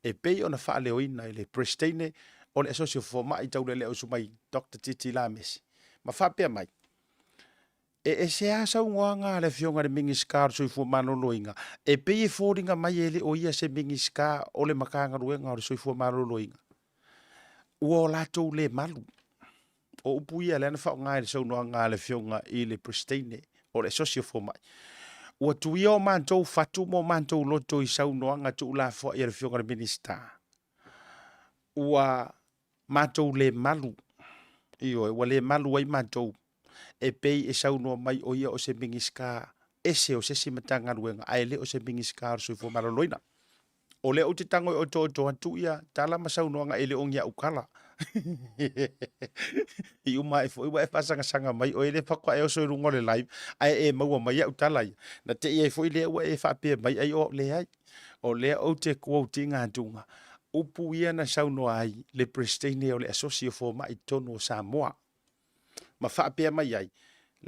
Speaker 1: E pei ona wha leo ina i le prestene o le asosio fo mai tau le o sumai Dr. Titi Lamesi. Ma whapea mai. E se a sau ngoanga le fionga le mingi ska so i fu maloloinga. E pe e fōringa mai ele o ia se mingi ska o le makanga ruenga o so i fu maloloinga. Ua lato le malu. O upu ia le ana whao ngai le sau ngoanga le fionga i le pristine o le sosio fo mai. Ua tuia o mantou fatu mo mantou loto i sau ngoanga tu la fo i le fionga le minista. Ua mantou le malu. Io, ua le malu ai mantou. E pei e sau noa mai o ia o se mingiska ese o se simatanga ruenga a ele o se mingiska o sui fo maloloina. O le o te tango o to atu ia tala masau noa nga ele o ngia ukala. I uma e fo iwa e pasanga sanga mai o ele pakwa e o soi rungo le live ai e maua mai au tala ia. Na te ia e fo ile ua e whapea mai ai o le ai. O le o te quote ngā tunga. Upu ia na sau noa ai le prestene o le asosio fo mai tono o Samoa. Ma whaapea mai ai.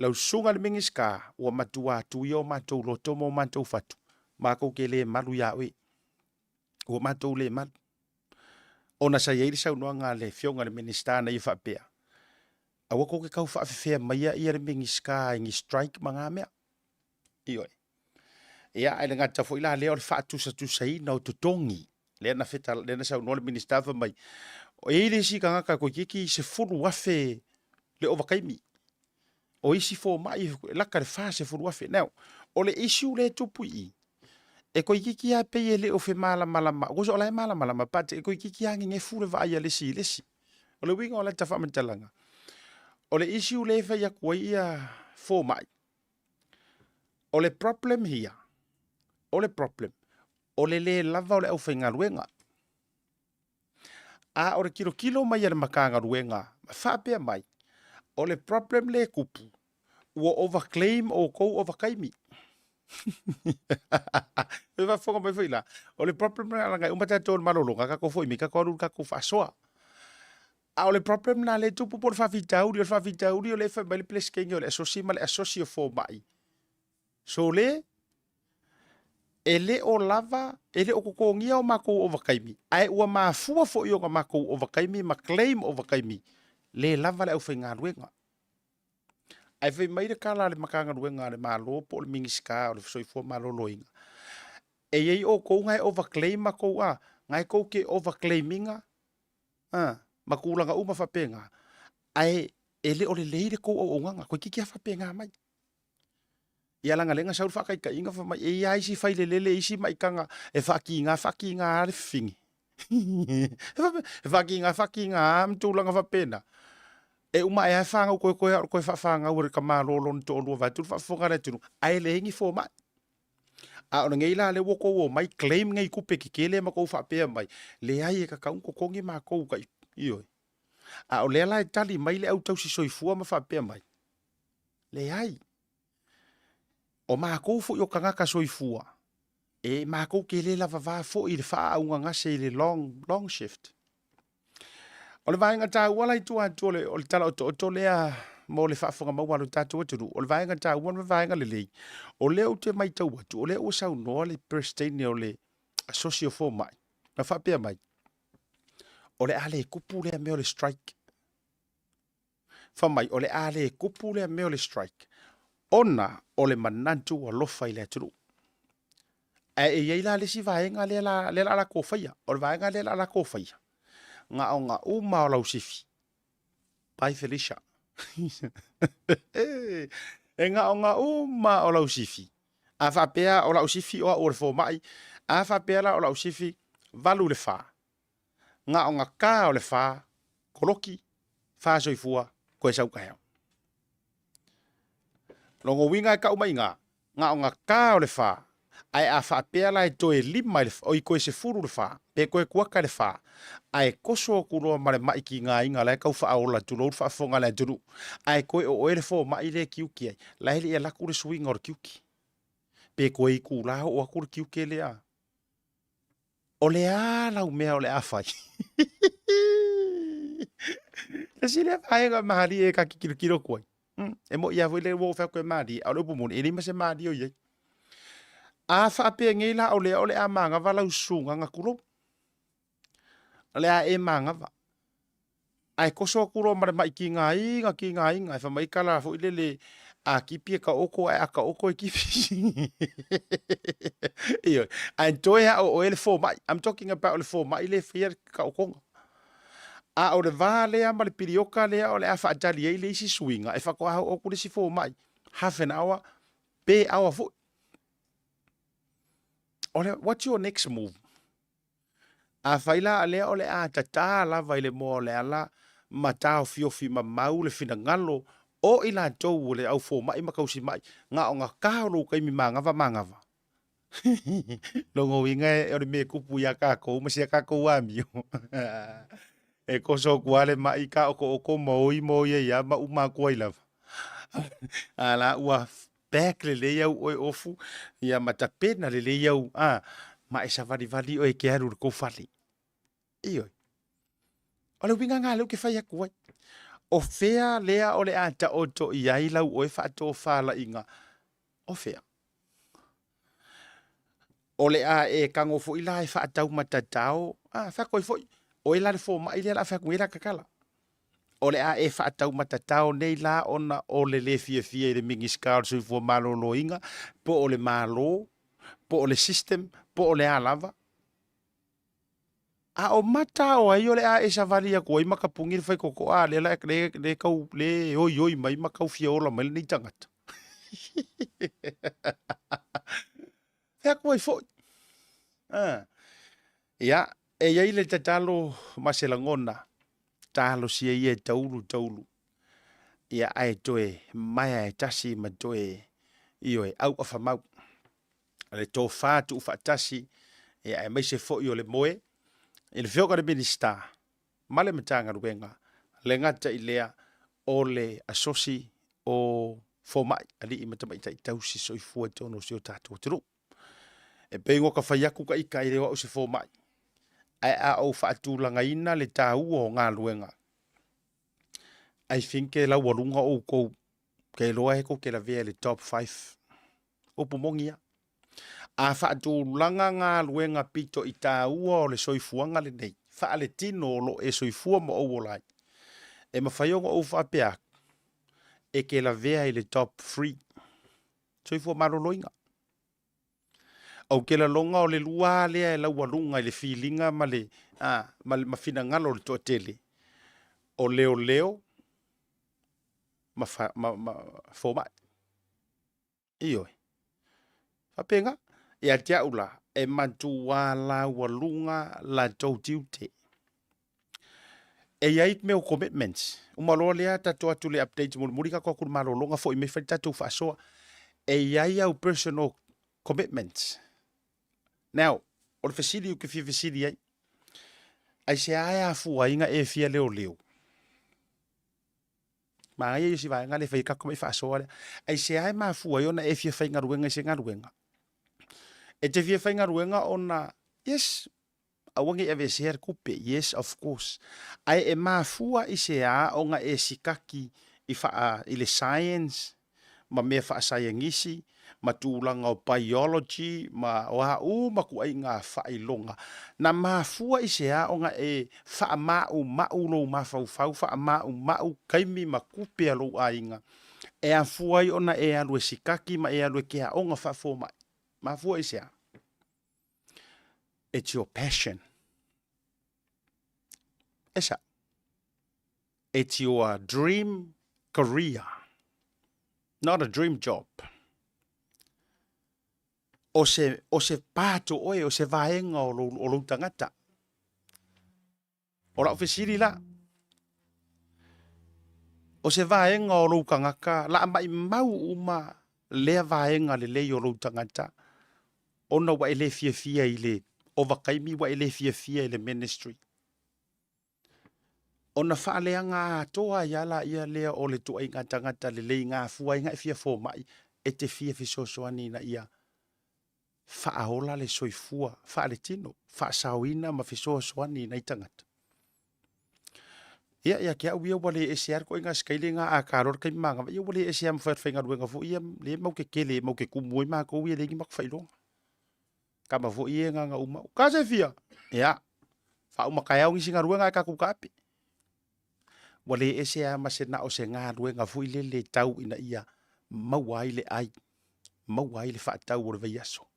Speaker 1: Lau sunga le mingiska ua matua tui o matou loto mo matou fatu. Mako ke le malu iawe. Ua matou le malu. Ona sa yeiri sau noa ngā le fionga le minista na i whaapea. Awa ko ke kau whaafefea mai ia le mingiska ingi strike ma ngā mea. Ioi. Ia ai le ngata fo ila leo le whaatusa tusai na o tutongi. Lea na feta, lea na sau noa le minista fa mai. O eile si ka ngaka ko kiki se furu wafe le ovakaimi. O isi fo mai laka le fase furu afe. Now, o le issue le tupui. E koi kiki a peye le ofe malama. Gozo olai malama pate. E koi kiki a nge fure va aia lesi. O le winga o le tawhamatalanga. O le issue le fa ya koi ia fo mai. O le problem hia. O le problem. O le lava o le au whainga ruenga. A o le kilo mai a le makanga ruenga. Whapea mai. O le problem le kupu, ua overclaim o kou overkaimi. E va fonga mai whaila. O le problem na ngai umata tōn malolonga kako fo imi kako aru kako whasoa. A o le problem na le tupu por whawhitauri o le wha mai le pleskengi o le asosio fo mai. So le, ele o lava, ele o kukongia o mako overkaimi. Ai ua mafua fo i o mako overkaimi, ma claim overkaimi. Le lava le au whainga ruenga. Ai whai maire kala le makanga ruenga le malo po le mingiska o le soifua malo loinga. E iei o kou ngai overclaim ma kou a. Ngai kou ke overclaiminga. Makulanga uma whapenga. Ai ele o le leire kou au onganga. Koe kiki a whapenga mai. Ia langa lenga saur whakai ka inga wha mai. E ia isi whai le lele isi mai kanga. E whaki ngā ale whingi. E whaki ngā mtūlanga whapena. E uma e whanga koe whawhanga ure ka mālolo ni tō lua vai tūru whawhonga re tūru. Ai le hingi fō mai. A ona ngei la le woko o mai claim ngai kupe ki kele ma kou whapea mai. Le ai e ka kaunko kongi ma kou ka ioi. A o le ala e tali mai le au tausi soifua ma whapea mai. Le ai. O ma kou fo i o kangaka soifua. E ma kou kele lava vā fo i le wha aunga ngase i le long shift. O le vaenga tā uala i tua o le tala o lea mo le whaafonga mauaru tātua turu. O le vaenga tā uala vaenga le lei. O lea o te mai tau atu. O lea o sau noa le prestene o le asosio fo mai. Na whapea mai. O le ale kupu lea meo le strike. Wha mai, o le ale kupu lea meo le strike. Ona o le manantu o lofa i lea turu. E iei la lesi vaenga lea la kōwhaia. O le vaenga lea la kōwhaia. Nga o nga uma o lau sifi. Pai Felicia. E nga o nga uma o lau sifi. A whapea o lau sifi o a ore fo mai. A fa pela o la usifi valu le fa. Nga o nga ka o le fa koloki fa soifua koe sau kaheo. Longo winga e ka umai nga o nga ka o le fa ai a fa pela e toe lima o i koe se furu le fa pe koe kuaka le fa ai koso kuroa mare mai ki nga inga lai kau fa aola tu lo fa fonga le tunu ai koe o ele fo mai le kiuki ai lai le la ku le swing or kiuki pe koe ku la o ku kiuki le a o le a la mea o le a fai si le fai nga mahali e ka kikiro koe e mo ia voi le wo fa koe madi a lo pumun e ni ma se madi o ye a fa pe ngela o le a manga vala usunga nga kulo le a e manga va ai koso kuro mare mai ki nga fa mai kala fo le a kipi ka oko a ka oko e kipi iyo I enjoy o ele fo mai I'm talking about le fo mai le fear ka oko a o le vale a male pirioka le o le a fa jali e le si swinga e fa ko o ku le si fo mai half an hour pe hour fo ole what's your next move a faila ale ole a tata la vaile mo le ala matao fiofi ma maule fina ngalo o ila tou le au fo mai makausi mai nga o nga kaolo kai mi mangava longo winga e o me kupu ya ka ko ma sia ka ko ami e ko so kuale mai ka o ko moi ya ma uma ko ila ala ua back le yau o ofu ya matapena le yau ma esa vali o e ke aru ko fali iyo ole winga nga lo ke fai aku o fea lea ole ata o to iai lau o e fa to fala inga o fea ole a e kango fo ila e fa tau matatao fa koi fo o ila le fo ma ila la fa kuira kakala ole a e fa tau matatao nei la ona ole le fie le mingi skal so fo malo lo inga po ole malo po ole system po ole a lava a o mata o ai ole a esa valia ko i makapungi fai ko a le kau le oi mai makau fia ola mai ni tangata ya ko i fo ya e ai le tatalo maselangona talo si e taulu ya ai toe mai ai tasi ma toe io e au afa mau le to fa tu fa tasi e ai mai se fo io le moe il fioga de minister male matanga ruenga le ngata ilea o le asosi o fomai ali i mata mai tai tausi so i fua tono si o tatu tru e pengo ka fayaku ka ika ile o se fomai ai a o fa tu langa ina le tau o nga ruenga I think la walunga o ko ke loa ko ke la vea le top 5 o pumongia a fa tu langa nga luenga pito i tau o le soifuanga le nei fa ale tino lo e soifua mo o wolai e mawhaionga o fa pea e ke la vea i le top 3 soifua maroloinga au ke la longa o le lua lea e la walunga i le feelinga ma le ma fina ngalo le toa tele o leo ma fomai iyo fa penga ia tia ula e matua la walunga la tau tiute e iai me o commitments uma loa lea tatu atu le update muri ka kua malolonga fo i me fai tatu fa soa e iai au personal commitments now o le fasili u ke fia fasili ai se aia fua inga e fia leo ma ai si vai ngale fai ka kuma fa soa ai se ai ma fua yona e fia fai ngaruenga se ngaruenga e te fia fai ngaruenga ona yes awangi e veser kupe yes of course ai e ma fua i se a onga e sikaki i fa i le science ma me fa science ma tulanga o biology ma o ma ku ai nga fa i longa na ma fua i se a onga e fa ma lo ma fa ma kaimi ma kupe lo ainga e a fua i ona e alu sikaki ma e alu ke a onga fa fo ma fua i se a it's your passion esa it's your dream career not a dream job o se pato oe o se vaenga o lo tangata. O la ofisiri la. O se vaenga o lo kangaka la mai mau uma le vaenga le le o lo tangata. Ona wa ele fia ile overkaimi wa ele fia ile ministry. Ona faaleanga toa yala ia lea o le tua inga tangata le ngā fua inga fia fo mai e te fia fisosoani na ia faaola le soifua faale tino faasauina ma fisosoani na itangata. Ia kia uia wale SR ko inga skaile nga a karor kai manga ia wale SR mawhawhainga ruenga fo ia le mau ke kele mau ke kumui ma ko ia le ngi mak whailonga. Ka ma fo ia nga umau. Ka se fia. Ia. Fa uma kaya ngi singa ruenga ka kukapi. Wale SR ma se na o se nga ruenga fo ile le tau ina ia mawai le ai. Mawai le fa tau o le veiaso.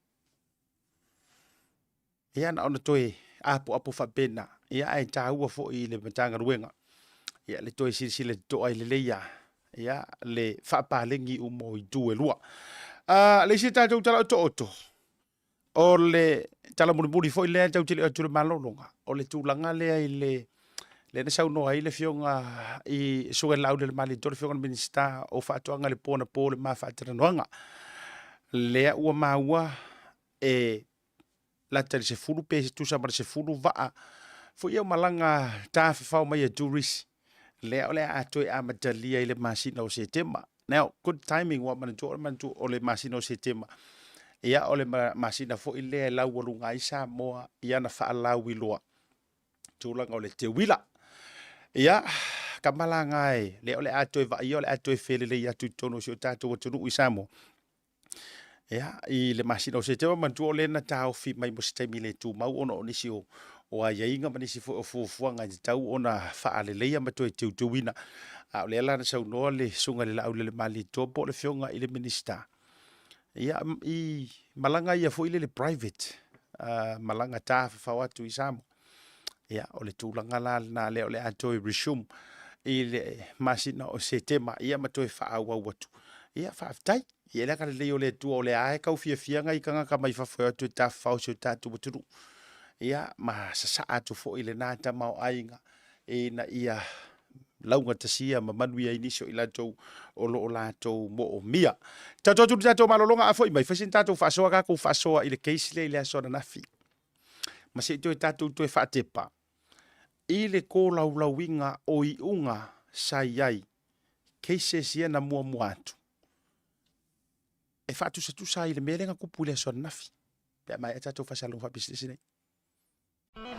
Speaker 1: Ia na ona toe apo fa pena. Ia ai tau fo ile matanga ruenga. Ia le toi sile to ai le leia. Ia le fa palengi umo i tu e lua. Le si tau tala to. O le tala muri fo ile tau tele atu malolonga. O le tulanga le ai le na sau no ai le fionga i suga lau le mali to le fionga minista o fa toanga le pona po le ma fa tera noanga. Le ua maua e la tele se fulu pe tu sa se fulu va. Fo ia malanga ta fa mai tourist. Le ole atu a matalia ile masina o setema. Now good timing wa mantu ole masina o setema. Ia ole masina fo ile lau walunga i Samoa ia na fa lau wiloa. Tulanga ole te wila. Ia kamalanga e le ole atu va ia ole atu fele le ia tu tono so tatu o tunu i Samoa. Ia i le masina o setema mantu ole na tau fi mai mo setemi le tu mau ono onisi o ai inga manisi fo fuanga i tau ona faale leia mato e tuwina a le ala na sau no le sunga le lau le mali topo le fionga i le minista ia i malanga ia fo ile le private malanga ta fa watu i Samoa ia o le tulanga la na le ole ato i resume i le masina o setema ia mato e fa awa watu ia fa aftai ia la ka le ole tu ole ai ka fia ngai kanga ka mai fa fo atu ta fa o so tatu buturu. Ia ma sa atu fo ile na ta mau ainga e na ia launga tasia ma manuia inisio ila tau o lo la tau mo o mia tato tu tato malolonga afo mai fasin tato fasoa ka ku fasoa ile case le ile so na fi ma se to tato to fa tepa ile ko laulawinga o i unga sai ai cases ia na mo atu e fa tu se tu sai ile melenga ku pule so na fi pe mai tato fasalo fa business ne.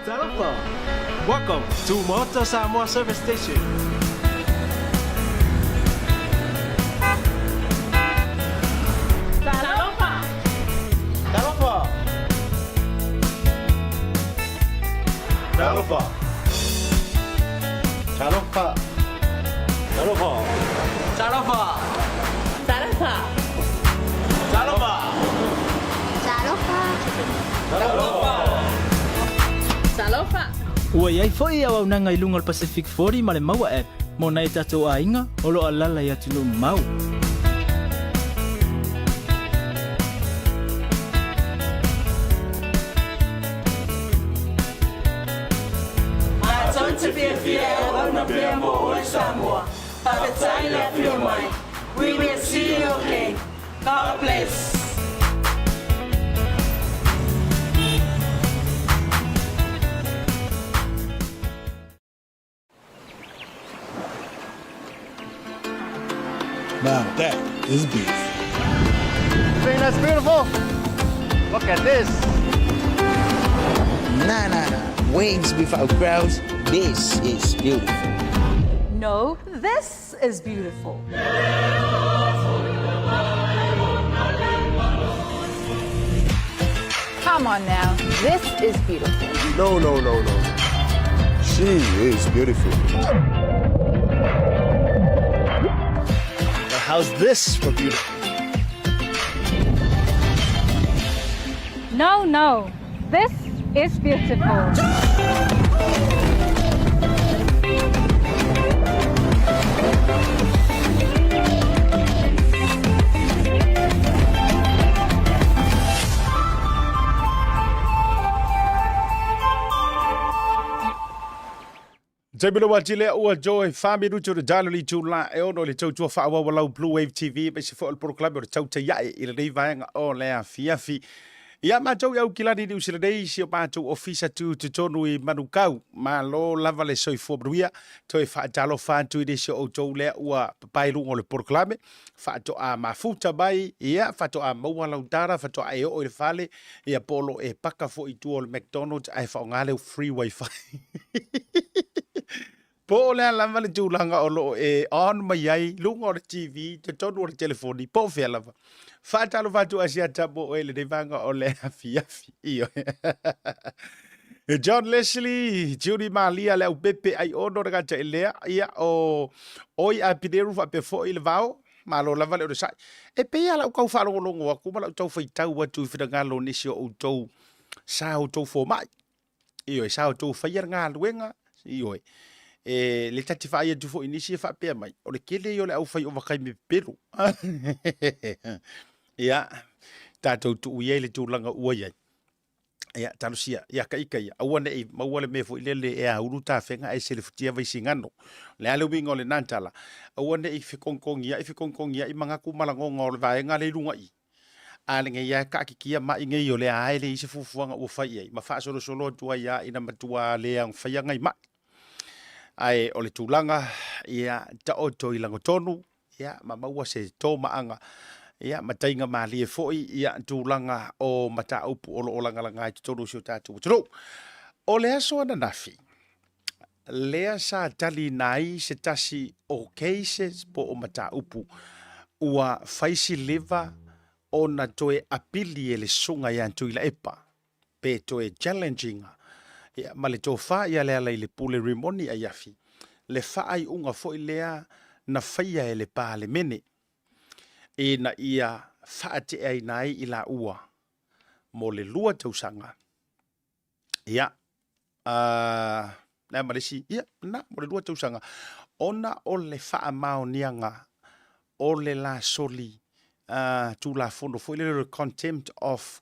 Speaker 4: Talofa. Welcome to Maota Samoa Service Station.
Speaker 5: Talofa.
Speaker 4: Talofa. Talofa. Talofa. Talofa.
Speaker 5: Talofa. Talofa.
Speaker 4: Talofa.
Speaker 5: Talofa. Talofa.
Speaker 3: Ua iai foi au nanga i lunga al Pacific 40 ma le maua app. Mo nai tatou ainga o lo alala i atu lo mau.
Speaker 5: Atonte fia ona bemo o Samoa. Tautai A'e S3. We will see you again. God bless.
Speaker 6: Now that is beef.
Speaker 4: Think that's beautiful? Look at this.
Speaker 7: Nah. Waves without crowds. This is beautiful.
Speaker 8: No, this is beautiful. Come on now, this is beautiful.
Speaker 6: No. She is beautiful.
Speaker 4: But how's this for beautiful?
Speaker 8: No, this is beautiful.
Speaker 1: Tebilo watile ua joy fami rutu de dalali tula e ono le tautua fa wa walau Bluwave TV be se fo el proclame o Tautai A'e i le nei vaenga o le afiafi. Ia mātou au kilani ni usile nei si o mātou ofisa tu tonu i manukau ma lo lava le soifua bruia to e whaatalo whantu i desi o tau lea ua papairu o le proclame whaato a mafuta bai ia whaato a maua lautara whaato a e o i le whale ia polo e paka fo i tu o le McDonald's ai whaongale free wifi. Po le lava le tūlanga o lo e on mai ai lunga o le TV te tonu o le telefoni po fea lava. Whātalo whātu asia tamo o ele nevanga o le afiafi iyo. John Leslie, Judy Malia le au pepe ai ono ragata e lea ia o oi a pideru wha pe fo i le vao ma lo lava le o sai. E pe ala u kau whalongolongo a kuma la u tau whaitau atu i whirangalo nisi o tau sa o tau fo mai. Iyo e sa o tau whaiar ngā luenga iyo e. E le tati fa ia tufo inisi fa pe mai o le kele yo le au fai o vakai me pelu ia tatou tu ia le tūlanga ua ia ia talusia ia kaika ia aua nei maua le mefo ile e auru ta fenga e se le futia vai singano le ale winga o le nantala aua nei fi kongkong ia i manga ku malangonga o le vaenga le lunga i ale nge ia ka kikia ma inge yo le ai le se fufuanga ua fai ia ma fa solo tua ia ina matua le ang fai ngai ma ai o le tūlanga ia ta o toi lango tonu ia ma maua se tō maanga ia matainga mali e foi ia tūlanga o mata upu o langa langa i tonu si o tātou tonu o lea soa na nafi lea sa tali nai se tasi o cases po o mata upu ua faisi leva o na toe apili e le sunga ia tuila epa pe toe challenging ia ma le tofa ia le ala i le pule rimoni a yafi le fai unga foi lea na faia e le pa le mene e na ia faate ai nai i la ua mo le lua tausanga ia na marisi ia na mo le lua tausanga ona o le faa mao nianga o le la soli tu la fondo foi le contempt of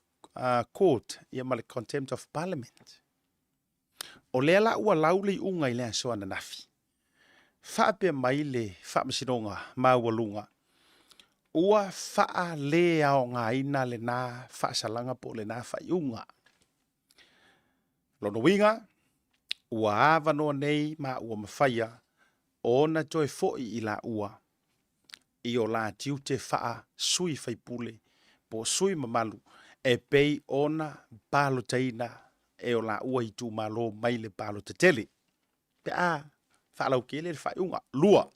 Speaker 1: court ia ma le contempt of parliament o le ala ua laule unga i lea soa na nafi. Faa pe mai le faa masinonga maualunga. Ua faa lea o ngā ina le nā faa salanga po le nā faa iunga. Lono winga, ua ava noa nei ma ua mawhaia o na toe foi i la ua. I o la tiu te faa sui fai pule po sui mamalu e pei ona palo taina e o la ua i tu malo mai le palo te tele. Pe a, whalau kele le whaiunga, lua.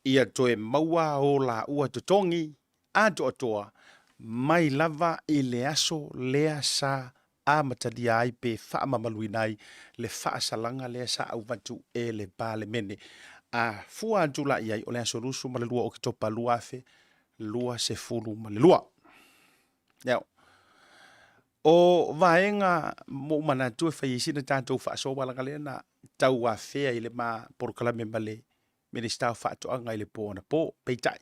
Speaker 1: Ia toe maua o la ua tutongi, a to atoa, mai lava i le aso lea sa a matadia ai pe wha mamaluinai, le wha salanga lea sa au vatu e le pa le mene. A fua antula iai o le aso rusu ma le lua o ki topa luafe, lua se fulu ma le lua. Now, o vaenga mo mana tu fa isi na tanto fa so wala ngale na tau wa fea ile ma por kala membale minister fa to anga ile po na po peitai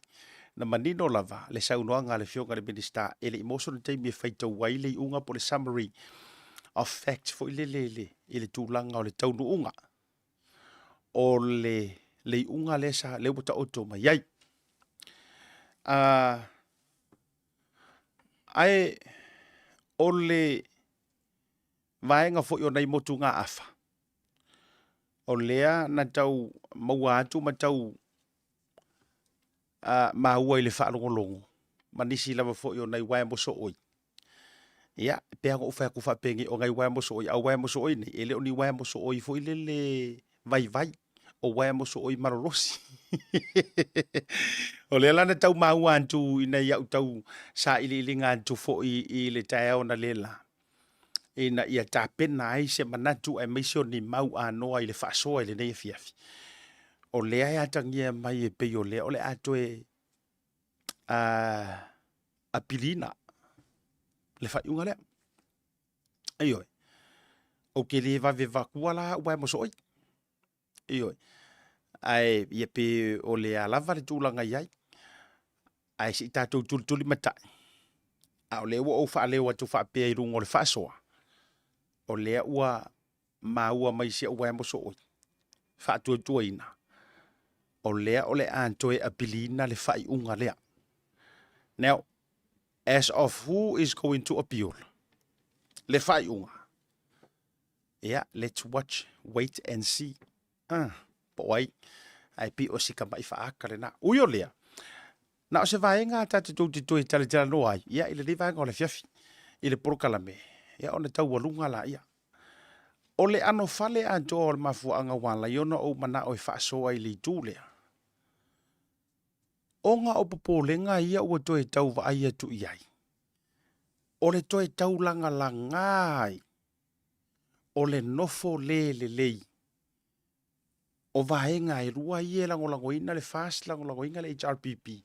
Speaker 1: na manino lava le sa uno anga le fioga le minister ele emotion te mi fa to waile unga por summary of facts fo ile tu langa o le tau no unga o le unga le sa le bota auto mai ai ai o le vaenga fo yo nei motu ngā afa. O lea na tau maua atu ma tau maua i le whaalongolongo. Manisi lava fo yo nei wae mo so oi. Ia, pēa ngō whea ku whapengi o ngai wae mo so oi. Au wae mo so oi nei. Ele o ni wae mo so oi fo ile le vai. O wae mo so oi marorosi. O le lana tau maua antu ina iau tau sa ili ngā antu fo i le tae o na lela. Ina ia tāpena ai se manatu ai meisio ni mau anoa i le whaasoa i le nei fiafi. O lea e atangia mai e pei o lea, o le ato e a pilina. Le whaiunga lea. Ioi. O ke le vave vakua la uai mo soi. Ioi. Ai ia pe o lea lava le tūlanga iai. Ai si tātou tuli matai. A o lea ua o wha leo atu wha pēa i rungo le whaasoa. O lea ua maua mai sia ua mo so oi. whaatuatuaina. O lea o le antoe apilina le whaiunga lea. Now, as of who is going to appeal? Le whaiunga. Yeah, let's watch, wait and see. Boy, ai pi o sika mai whaaka le na. Ui o lea. Na o se vaenga tatu tū te tui tala tala no ai. Ia, ile li vaenga o le fiafi. Ile porukalame. Ia, o ne tau walunga la ia. O le ano fale a jo o le mafuanga wala. Iona o mana o i whaasoa i li tū lea. O ngā o popolenga ia ua toe tau wa ai atu iai. O le toe tau langa langai. O le nofo le lei. O vaenga e rua ie lango ina le fast lango ina le HRPP.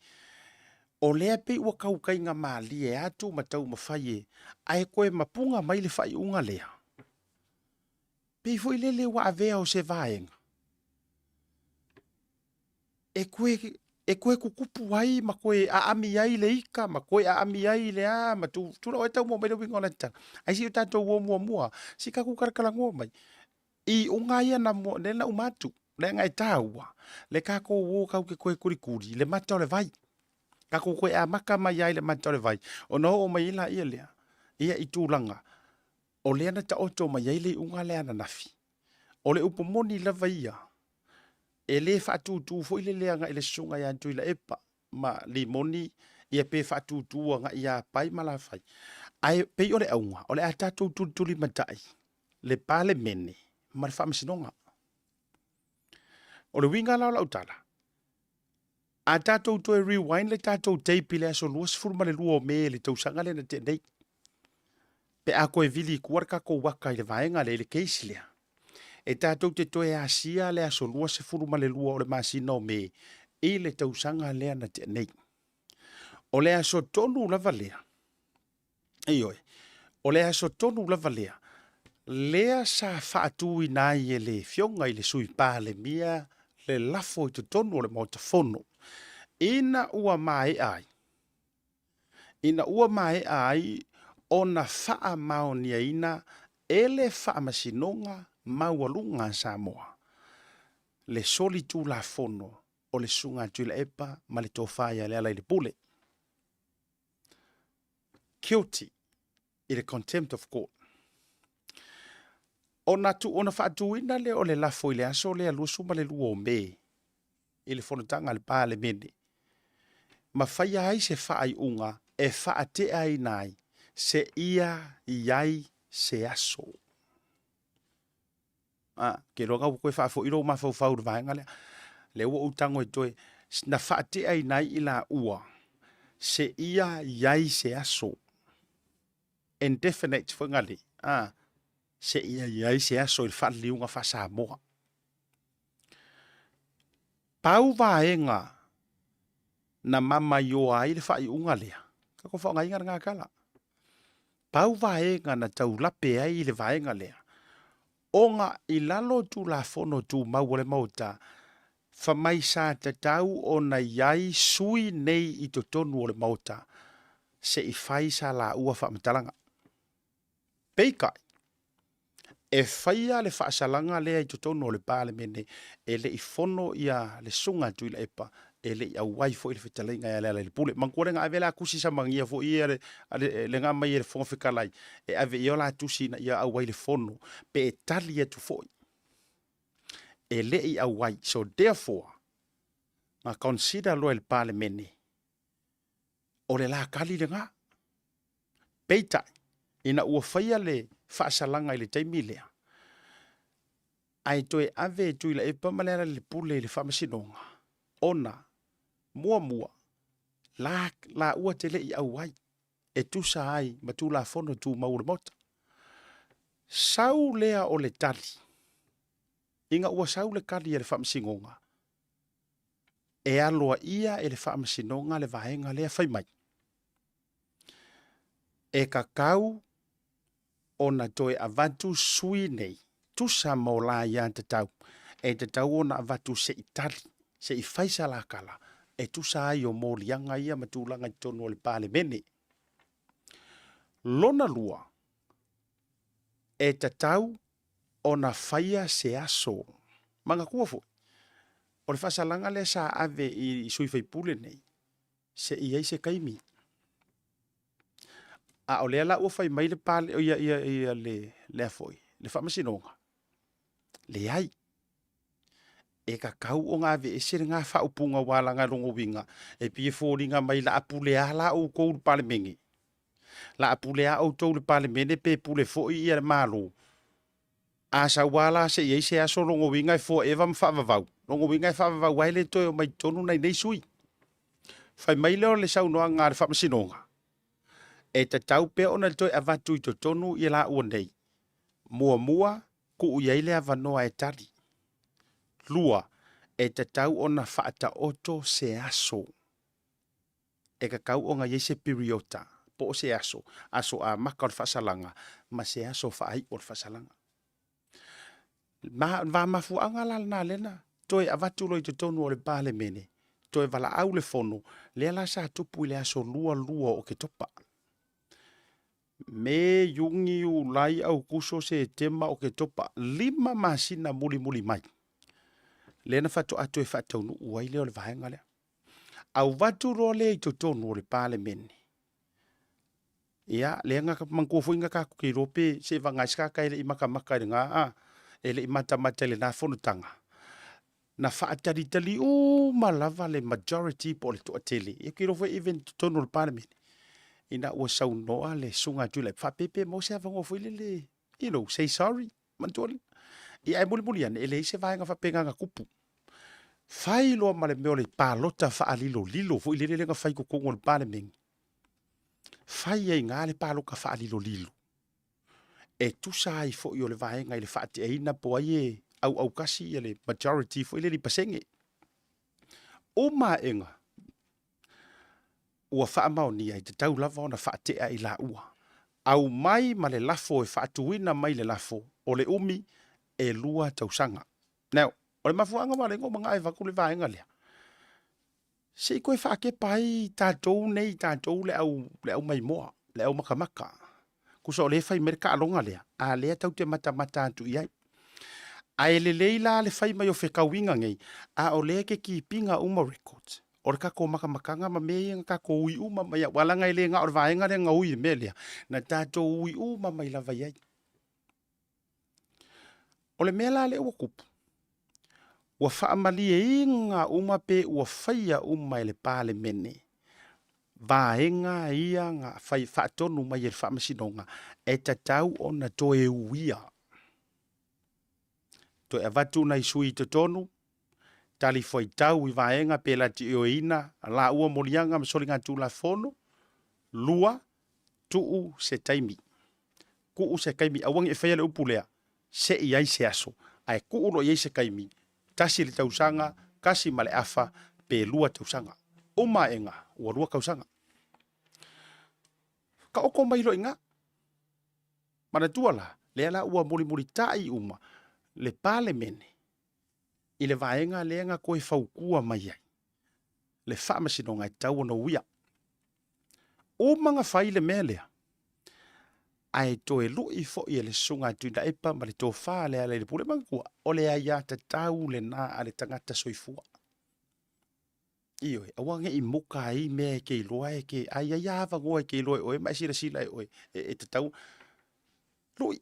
Speaker 1: O lea pe ua kaukai ngā mali e atu matau mawhai e. Ai koe mapunga mai le whai unga lea. Pe foi lele wa avea o se vaenga. E koe kukupu ai, ma koe a ami ai le ika, ma koe a ami ai le a, ma tu la o tau mo mai wingo na tana. Ai si o tatou mua, si ka kukarakala ngō mai. I unga ia na mo, le na umatu, le ngai tāua, le kako uo kau ke koe kurikuri, le mata o le vai. Kako koe a maka mai ai le mata o le vai. O no o mai ila ia lea, ia i tūlanga. O lea na ta oto mai ai le unga lea na nafi. O le upomoni lava ia. E le whaatutu fo ile lea nga ile sunga ya antu ila epa. Ma li moni ia pe whaatutu nga ia pai malawhai. Ai pe o le aunga, o le atatou tuli matai. Le pale mene, ma le whaamasinonga. O le winga lau lau tala. A tātou to e rewind le tātou teipi le aso luas furma le lua o me le tausanga le na te nei. Pe a koe vili kuarka ko waka i le vaenga le keisi lea. E tātou te toe asia le aso lua se furuma le lua o le masina o me i le tausanga lea na te nei. O le aso tonu lava lea. Eioi. O le aso tonu lava lea. Lea sa whaatu i nai e le fionga i le sui pā le mia le lafo i te tonu o le Maota fono. Ina ua mai ai. Ina ua mai ai o na wha maonia ina ele wha masinonga maualunga Samoa. Le soli tū la fono o le sunga tūla epa ma le tōwhaia le ala i le pule. Guilty i le contempt of court. Ona whaatuina le o le lafo i le aso le alusuma le lua o me. I le fonotanga le pā le mene. Ma whaia ai se whaai unga e whaate ai nai se ia iai se aso. Ke ronga koe whaafo iro ma whau vaenga lea. Le ua utango e toe. Na whaate ai nai i la ua. Se ia iai se aso. Indefinite whangali. Se ia iai se aso i whaaliunga wha Samoa. Pau vaenga na mama yo ai le whai unga lea. Kako whaonga inga ngā kala. Pau vaenga na tau lape ai le vaenga lea. Onga i lalo tu la fono tu mauale Maota. Whamai sa te tau o na iai sui nei i to tonu o le Maota. Se i whai sa la ua whamatalanga. Peikai. E whaia le whaasalanga lea i to tonu o le pāle mene. E le i fono ia le sunga tu ila epa. E le au waifo i le whitalinga ia le pule. Mangkore ngā avela kusi sa mangia fo ia le ngā mai e le fonga whikalai. E ave i ola tusi na ia au wai le fono. Pe e tali atu foi. E le i au wai. So therefore, ngā consider lo el pale mene. O le la kali le ngā. Peitai. Ina ua whaia le whaasalanga i le taimi lea. Ai toe ave tu ila epa malera le pule le whamasinonga. Ona. Mua. La ua te le i au wai. E tu sa ai, ma tu la fono tu maure Maota. Sau lea o le tali. Inga ua sau le kali e le whamasinonga. E aloa ia e le whamasinonga le vahenga lea whaimai. E kakau ona toe avatu sui nei. Tusa mo la ia te tau. E te tau ona avatu se i tali. Se i whaisa la kala. E tusa ai o mōlianga ia matulanga i tonu o le pāle mene. Lona lua. E te tau ona whaia se aso. Manga kua fo. O le whasalanga le sa ave I sui fai pule nei. Se I se kaimi. A o le ala ua fai mai le pale o ia le afoi. Le whamasinonga. Le ai. E ka kau o ngā ve e sere ngā whaupunga wala ngā rongo winga. E pie fōringa mai la apule a la o kou le pale mengi. La apule a o tou le pale mene pe pule fo I le malo. A sa wala se I se aso rongo winga e fo eva mwhawavau. Rongo winga e whawavau waile toi o mai tonu nei nei sui. Fai mai leo le sau noa ngā le whamasinonga. E ta tau pe ona toi avatu I to tonu I la ua nei. Mua mua ku uiaile avanoa e tari. Lua e ta tau ona whaata oto se aso. E ka kau o ngā se periota. Po se aso. Aso a maka o le whasalanga. Ma se aso whaai o le whasalanga. Va mafuanga la na lena. Toi avatu loi te tonu o le pale mene. Toi vala au le fono. Le ala sa tupu I le aso lua o ke topa. Me yungi u lai au kuso se tema o ke topa. 5 masina muli mai. Lena fatu atu e fatu nu uai leo le vahenga lea. Au vatu ro le I to tonu o le pale mene. Ia, le nga mangkofo inga ka kuki rope se vangaiska ka ele I maka I nga ele I mata le na fonutanga. Na whaatari malava le majority po le toa tele. E ki rofo even to tonu o le pale mene. Ina ua sau noa le sunga tu le whapepe mo se avangofo le. You know, say sorry. Mantuale. Ia e muli ane, ele se vaenga whapenga ngā kupu. Whai loa ma le meo le pālota whaalilo, fo I le nga whai kukongo le pāle mengi. Whai ei ngā le pāloka whaalilo. E tusa ai fo I o le vaenga I le whaate eina po ai e au kasi I le majority fo I le li pasenge. O ma enga, ua whaamaoni ai te tau lava ona whaatea I la ua. Au mai ma le lafo e whaatuina mai le lafo o le umi e lua tausanga. Now, o le mafuanga ma le ngo mga e wakule vaenga lea. Se I koe whaake pai tātou nei tātou le au mai moa, le au makamaka. Kusa o le whai merka alonga lea, a lea tau te mata atu I ai. A ele leila le whai mai o whekauinga ngei, a o lea ke ki pinga uma records. O le kako makamakanga ma mea nga kako ui uma mai a walanga I le nga o le vaenga le nga ui me lea. Na tātou ui uma mai lava iai. O le mea la le ua kupu. Ua whaamali e inga uma pe ua whaia uma I le pāle mene. Vaenga ia nga whai whaatonu mai e le whaamasinonga. E tatau o na to e uia. To e avatu na I sui te tonu. Tali foi tau I vaenga pe la ti o ina. La ua molianga msolinga tu la fono. Lua. Tuu se taimi. Kuu se kaimi. Awangi e whaia le upulea. Se iai se aso. Ai kuu no iai se kaimi. Tasi le tausanga. Kasi male afa. Pe lua tausanga. Uma enga. Ua lua kausanga. Ka oko mailo inga. Mana tuala. Lea la ua muli tai uma. Le pale mene. I le vaenga lenga koe whaukua mai ai. Le whaamasinonga I tau ana uia. O manga whai le mea lea. Ai to e lui fo I le sunga tuina epa ma le tō wha lea le pule mangkua. O le aia te tau le nā a le tangata soifua. Ioi, awange I muka I mea ke iloa e ke ai ai awa ngoa ke iloa oe, mai sila oe, e te tau. Lui.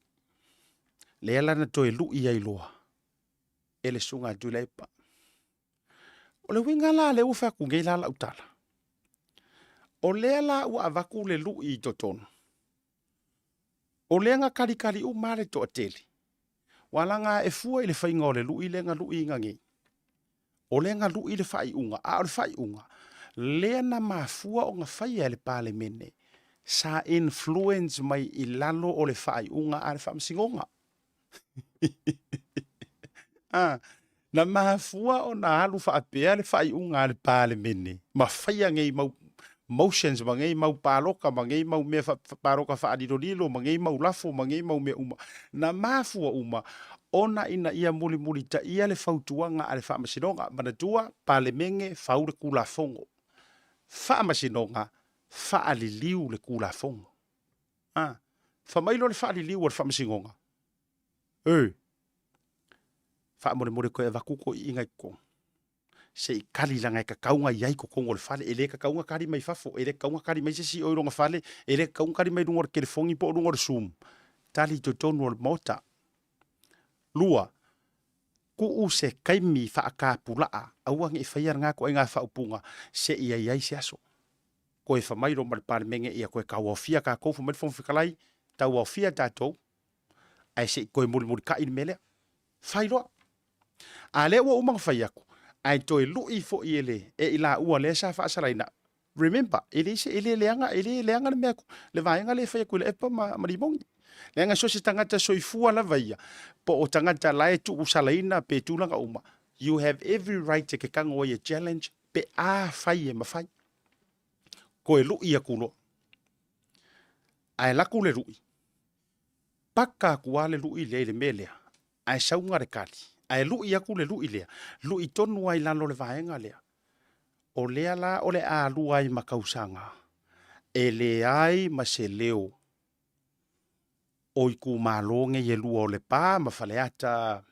Speaker 1: Lea lana to e lui ai loa. Ele sunga tu lepa. O le winga la le ufa ku ngei la la utala. O le la u avaku le lu I totonu. O le nga kali u mare to ateli. Walanga e fua I le whainga o le lu I le nga lu I nga ngei. O le nga lu I le whai unga. A o le whai unga. Le na mafua o nga whai e le pale mene. Sa influence mai I lalo o le whai unga a le whamsingonga. Na mafua o na halu whaapea le whai unga le pale mene. Ma whaia ngei mau motions, ma ngei mau paloka, ma ngei mau mea paroka whaadilolilo, ma ngei mau lafo, ma ngei mau mea uma. Na mafua uma, ona ina ia muli ta ia le whautuanga a le whaamasinonga. Mana tua, pale menge, whaure kula fongo. Whaamasinonga, whaaliliu le kula fongo. Whamailo le whaaliliu o le whaamasinonga. Fa mo ko e vakuko I ngai ko. Se I kali langa ka kaunga iai ko kongo le fale ele ka kaunga kari mai fafo ele kaunga kari mai se o ronga fale ele kaunga kari mai rungo ke fongi po rungo sum tali to tonu Maota lua ku u se kaimi fa ka pula au ngi fa nga ko nga fa upunga se iai se aso ko e fa mai ro mal par menge ia ko ka wafia ka ko fu met fon fikalai ta wafia tato ai se ko mul ka in mele fairo ale wo umang faiako ai toi lui fo ele e ila ua le sa fa salaina remember ele leanga le meko le vainga le fa ku le pa ma rimong leanga so se tangata soifua la vaia po o tangata lai tu usalaina pe tu langa uma you have every right to kango ye challenge pe a fai e mafai ko e lui ia kulo ai la ku le lui paka ku ale lui le melea ai saunga re kali ai lui ia ku le lui lea lui tonu ai lalo le vaenga lea o lea la o le a lu ai makausanga e le ai ma se leo o iku malonge ye lu o le pa ma faleata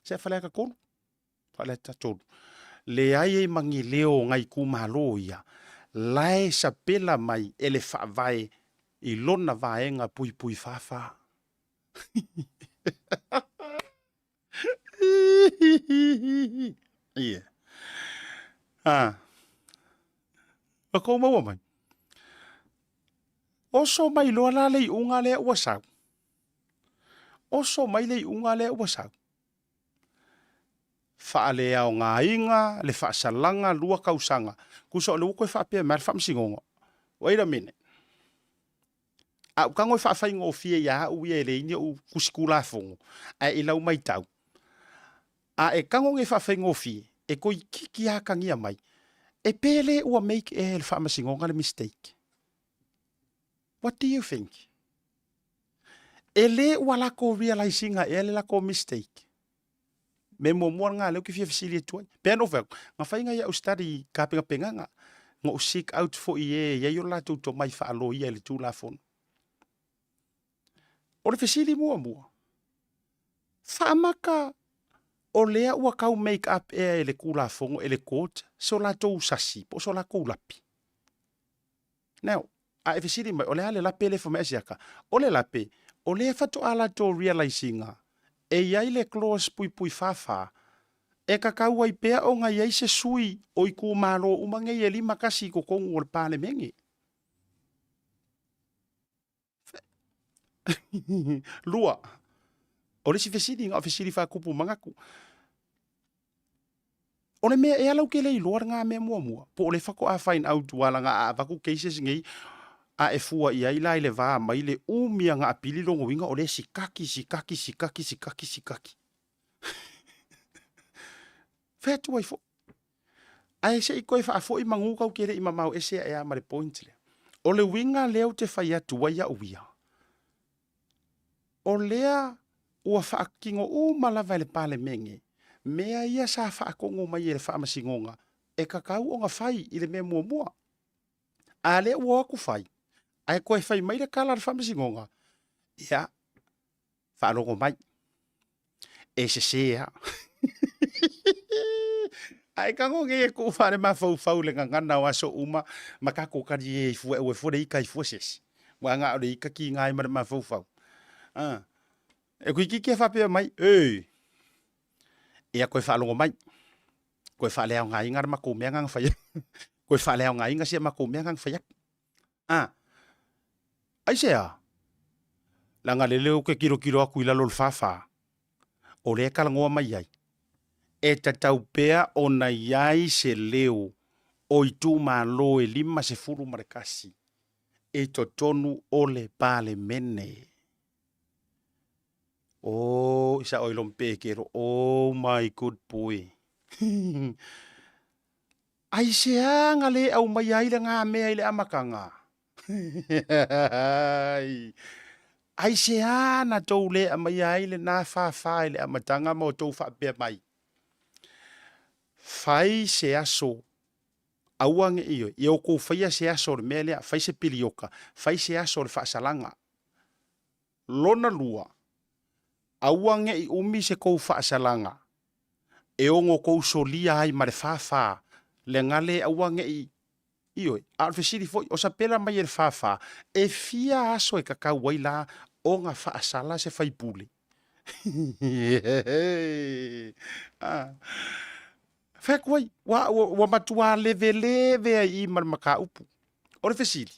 Speaker 1: se faleaka kolu faleata tolu le ai e mangi leo ngai ku malo ia lai sa pela mai ele fa vai I lona vaenga pui fafa yeah. Ako maua mai. Oso mai loa la lei unga le ua sau. Oso mai lei unga le ua sau. Faa le au ngā inga, le faa salanga, lua kausanga. Kuso le ukoe faa pia mar faa msingongo. Wait a minute. Au kango faa fai ngō fie ya uia le inia u kusikula fongo. A ilau mai tau. A e kango nge faa fai ngō fie. E koi kiki a kangia mai. E pele ua make e le faa msingonga le mistake. What do you think? Ele ua lako realizinga e le lako mistake. Me mo ngā leo ki fia fasili tuai. Pea no veo. Ngā whainga ia ustari kāpenga penganga. Ngā u seek out fo I e. Ia yo la tauto mai wha alo ia le tū la fono. O le fasili mua. Whaamaka o lea ua kau make up e le kula fongo e le court. So la tau sasi. Po so la kou lapi. Now, a e fasili mai. O lea le lape le fome asiaka. O le lape. O lea fatu ala to realizinga. E iai le close pui fafa. E kakau ai pea o ngai iai se sui o I ku malo umange I lima kasi ko kongu o le pale menge. Lua. O le si fesidi ngā fesidi wha kupu mangaku. O le mea e alau ke lei loa ngā mea mua. Po o le whako a find out wala ngā a waku cases ngei. A e fua I ai lai le vā mai le umia ngā apili longo winga o le sikaki. Whea tuai fo. Ai se I koe wha fo I mangu kau kere I mamau ese a ea ma le point le. O le winga leo te whai atu wai a uia. O lea ua wha kingo malawai le pale menge. Mea ia sa wha kongo mai e le wha masingonga. E kakau o ngā whai I le mea mua. A le ua aku whai. Ai koe whai mai le kala le wha masingonga. Ia. Wha longo mai. E se sea. Ai kango nge ko fare ma fau le ngana wa so uma makako kari e fu e fore ika I fu ses. Wa nga o ika ki ngai ma fau. E ku ki fa pe mai e ko fa longo mai. Ko fa le nga inga ma ko me nga fa. Ko fa le nga inga se ma ko me nga fa. Ai se a. La nga le leo ke kiro aku ila lol fafa. O le kala ngoa mai ai. E tatau pea o na iai se leo o I tū malo e lima se furu marekasi. E totonu o le pale mene. Oh, isa o ilom pekero. Oh my good boy. Ai se anga le au mai ai le ngā mea I le amakanga. Ai se ana tau le amai ai le nā whawha I le amatanga mo tau whapea mai. Fai se aso auange iyo. Ia o kou fai se aso le mea lea. Fai se pilioka. Fai se aso le whaasalanga. Lona lua. Auange I umi se kou whaasalanga. E ongo kou solia ai mare whawha. Le ngale auange I. Ioi, alfesiri foi, o sa pela mai e whawha. E fia aso e kakau waila o ngā whaasala se whaipule. Whekuai, wa matua leve ai mar maka upu. O le fesiri.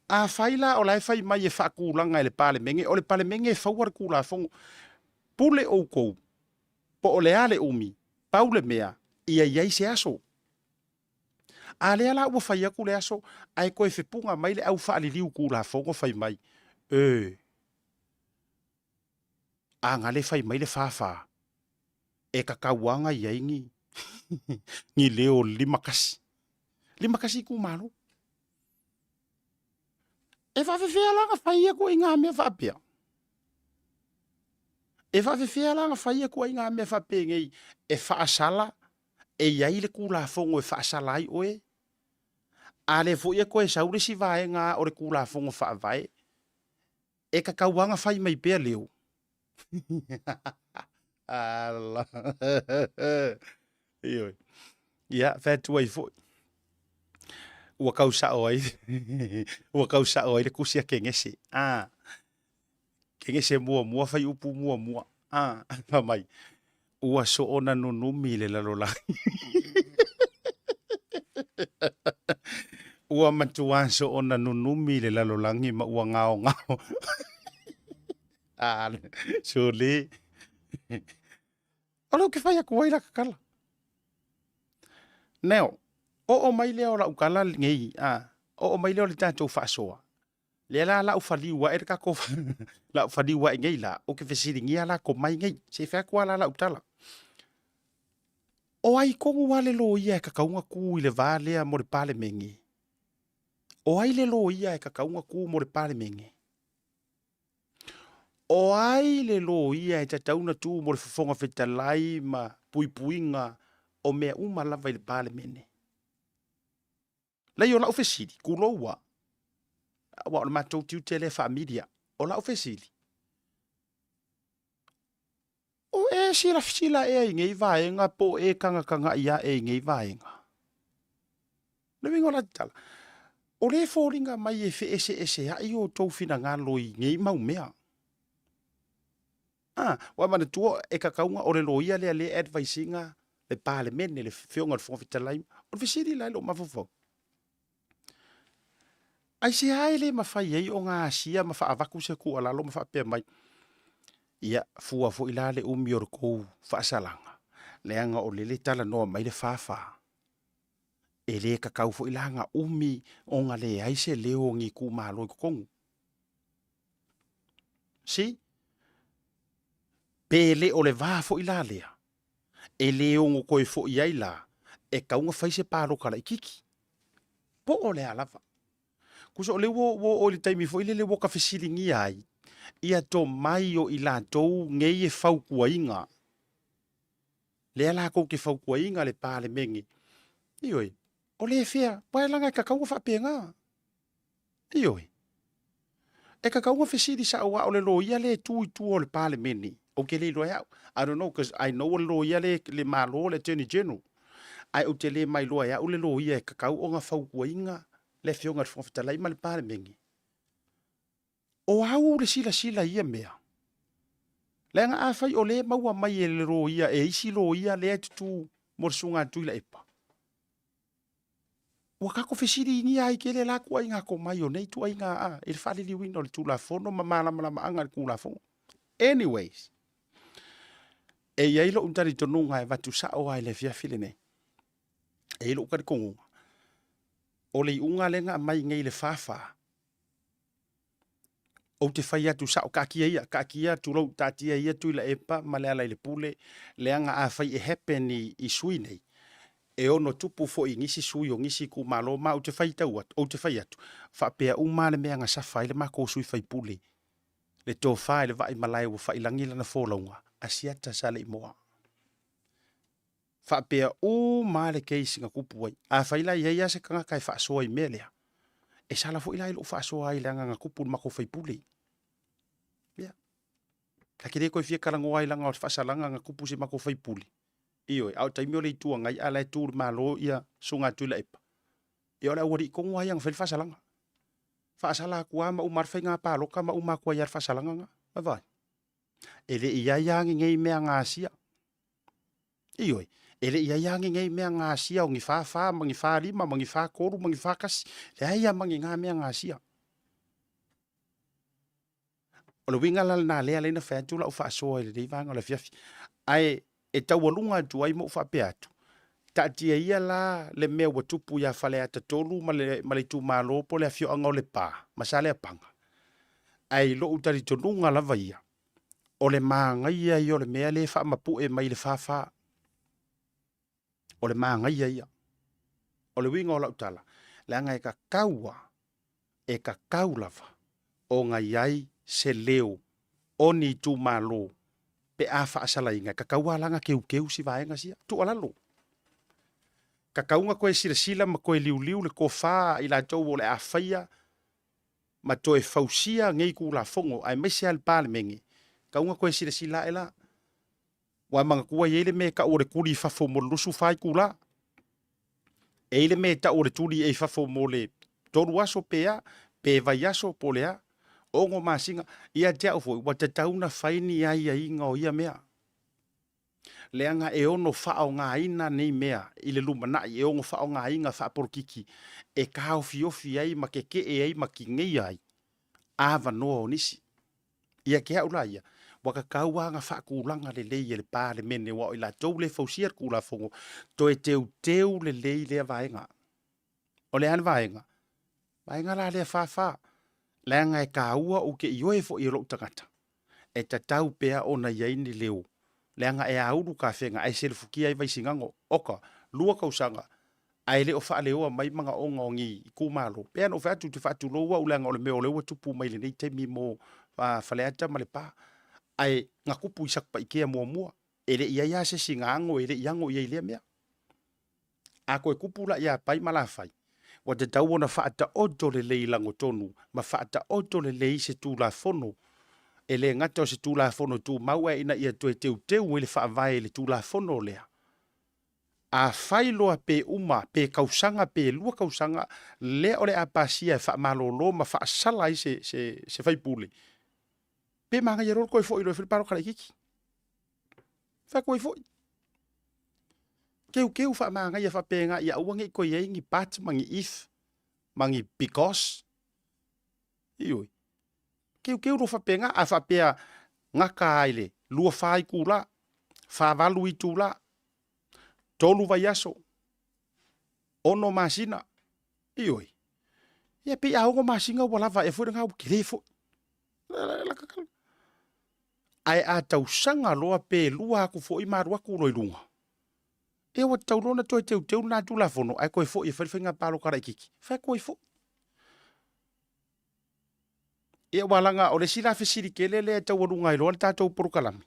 Speaker 1: A whaila o lai whai mai e whaakulanga e le pale menge, o le pale menge e whauar kula fongo. Pule ou kou, po o le ale umi, paule mea, ia iai se aso. A le ala ua whai aku le aso, ai koe whepunga mai le au whaaliliu kula fongo whai mai. A ngale whai mai le whawha. E kakauanga iai ngi. Ngi leo limakasi. Limakasi ku malo. E whawhewhea langa whai aku I ngā mea whapea. E whawhewhea langa whai aku I ngā mea whapea ngei. E whaasala. E iai le kula fongo e whaasala ai oe. A le fo ia koe saure si vae ngā o le kula fongo whaavae. E kakauanga whai mai pea leo. Allah. Ioi. Ia, whētua I fo. Ua kau sao ai. Ua kau sao ai le kusia kengese. Kengese mua whai upu mua. Pamai. Ua so ona nunumi le lalolangi. Ua matua so ona nunumi le lalolangi ma ua ngao. So le. Alo ke whai aku waila kakala. Neo. O mai leo la ukala ngei. O mai leo le tātou whaasoa. Le la ufaliwa e kako la ufaliwa ngei la. O ke whesiringia la ko mai ngei. Se whakua la utala. O ai kongu wale lo ia e kakaunga ku I le vālea mo le pale mengi. O ai le lo ia e kakaunga ku mo le pale mengi. O ai le lo ia e tatauna tu mo le whafonga whetalai ma puipuinga o mea lava I le pale mene. Lai o la ofesiri, kuloua. Wa o le matou tiu tele familia. O la ofesiri. O e sila e ngei vaenga po e kanga ia e ngei vaenga. Le wingo la tala. O le fōringa mai e fe ese hai o tau fina ngā loi ngei mau mea. Wa mana tua e kakaunga o le loia le advisinga le pale mene le whionga le whongwhitalai. O le fisiri lai lo mawhawhau. Ai se hai le mawhai ei o ngā asia mawhaavaku se ku alalo mawhapea mai. Ia fua fo ila le umi o kou whaasalanga. Leanga o le tala noa mai le whawha. E le kakau fo ilanga umi o ngā le aise leo ngi ku malo I kukongu. Si? Pele o le vā fo ila lea. E leo ngo koe fo iaila. E kaunga whaise pāro kala I kiki. Po o le alawa. Kuso le wo le taimi fo ile le wo ka whesiringi ai. Ia to mai o ila tou ngei e whaukua inga. Le ala kou ke whaukua inga le pāle mengi. Ioi. O le fea, paelanga e kakaunga whapenga. Ioi. E kakaunga whesiri sa awa o le loia le tu o le pāle meni. O ke le loia. I don't know, because I know o le loia le malo le Attorney General. Ai o te le mai loia o le loia e kakau o ngā whaukua inga. Le whionga te whawhitalai ma le pāle mengi. O au le sila ia mea. Le nga awhai o le maua mai e le roia, e isi roia le atutu morsunga tuila epa. Wa kako whesiri ni ai ke le lakua inga ko mai o nei tu ai ngā e le whalili wino le tūla whono ma malama anga le kūla whono. Anyways. E iailo untari tonunga e watu sao ai le fia fili nei. E ilo ukari kongunga. O le unga lenga mai ngei le whawha. O te whai atu sao kakia tu lau tatia ia tu ila epa ma le ala le pule leanga a whai e happen I sui nei. E ono tupu fo I ngisi sui o ngisi ku malo ma o te whai tau atu, o te whai atu. Whapea uma le mea nga safa ile mako sui whai pule. Le tō whai le vai malai o whai langila na wholaunga. Asiata sale I moa. Whapea uma le keisi nga kupu ai. A whai la ia se kanga kai whaasoa I melea. E sala fo ila ilo whaasoa ai leanga nga kupu mako whai pule. Yeah. Ka kire koe fia karango ai langa o whaasalanga ngā kupu se mako whaipuli. Ioi, au taimi o le itua ngai ala e tūri malo ia sunga tuila epa. Ia ole awari kongo ai ang wheli whaasalanga. Whaasala kua ma umar whai ngā pāloka ma umakua iar whaasalanga ngā. Mawai. Ele ia iangi ngei mea ngā sia. Ioi, ele ia iangi ngei mea ngā sia o ngi whā, mangi whā rima, mangi whā koru, mangi whā kasi. Le ia mangi ngā mea ngā sia. O le winga lal nā lea leina whētula o whaasoa ele reivanga o le fiafi. Ai, e taualunga atu ai mo whape atu. Tatia ia la le mea watupu ia whale ata tolu ma le tu malo po le afio anga o le pā. Masale apanga. Ai lo utari tonunga lava ia. O le maanga ia i o le mea le wha mapu e mai le whawha. O le maanga ia. O le winga o lautala. Le anga e ka kaua. E ka kau lava. O ngā iai se leo. O ni tu malo. Pe a whaasala inga. Ka kaua langa keu si vaenga sia. Tu alalo. Ka kaunga koe sila ma koe liu le ko wha i la tau o le a whaia. Ma toe fausia ngei ku la fongo. Ai mese al pāle mengi. Kaunga koe sila e la. Wa manga kua iele me ka ore kuri fafo mo lusu fai kula. Eile me ta ore tuli e fafo mo le toru aso pea. Pe vai aso po lea. Ongo masinga. Ia tea ufo. Wa te tauna faini ai inga o ia mea. Leanga e ono whao ngā ina nei mea. I le lumana e ongo whao ngā inga whaaporokiki. E kao fiofi ai ma ke ai ma ki ngei ai. Ava noa o nisi. Ia ke haula ia. Waka kaua nga whaakulanga le lei e le pā le mene wa o ila tau le fausiar kula fongo. To e teu le lei lea vaenga. O le ane vaenga. Vaenga la lea wha. Leanga e kaua o ke ioe fo i rau tangata. E tatau pea o na iaini leo. Leanga e auru ka whenga. Ai sele fuki ai vaisingango. Oka. Lua kausanga. Ai leo wha leoa mai manga o ngongi i kumalo. Pea no whaatu te whaatu loa uleanga o le meo leoa tupu mai le nei teimi mo whaleata ma le pā. Ai ngā kupu i sakpa i kea mua. Ele ia ia se singango, ele iango ia ilea mea. A koe kupu la ia pai mala fai. Wa te tau ona whaata oto le lei lango tonu. Ma whaata oto le lei se tū la fono. Ele ngata o se tū la fono tū maua ina ia tue teu ele whaavai le tū la fono lea. A whailoa pe uma, pe kausanga, pe lua kausanga, lea ole a pasia e whaamalolo ma whaasala i se whaipule. Pe manga ia rolo koe fo i roi whiliparo kare kiki. Wha koe fo i. Keu wha manga ia whapenga ia uange koe iei ngi pat, mangi if, mangi because. Ioi. Keu ro whapenga a whapea ngaka aile, lua whai kula, whavalu i tūla, tolu vai aso, ono masina. Ioi. Ia pe aongo masinga walawa e fuere ngau kire fo. Lakakala. Ai a tausanga loa pe lua aku fo i maru aku roi runga. E wa taurona toi teu na tu la fono. Ai koe fo i whaiwhinga palo kara ikiki. Whai koe fo. E walanga o le sila whisiri kele le tau warunga i loa le tātou porukalami.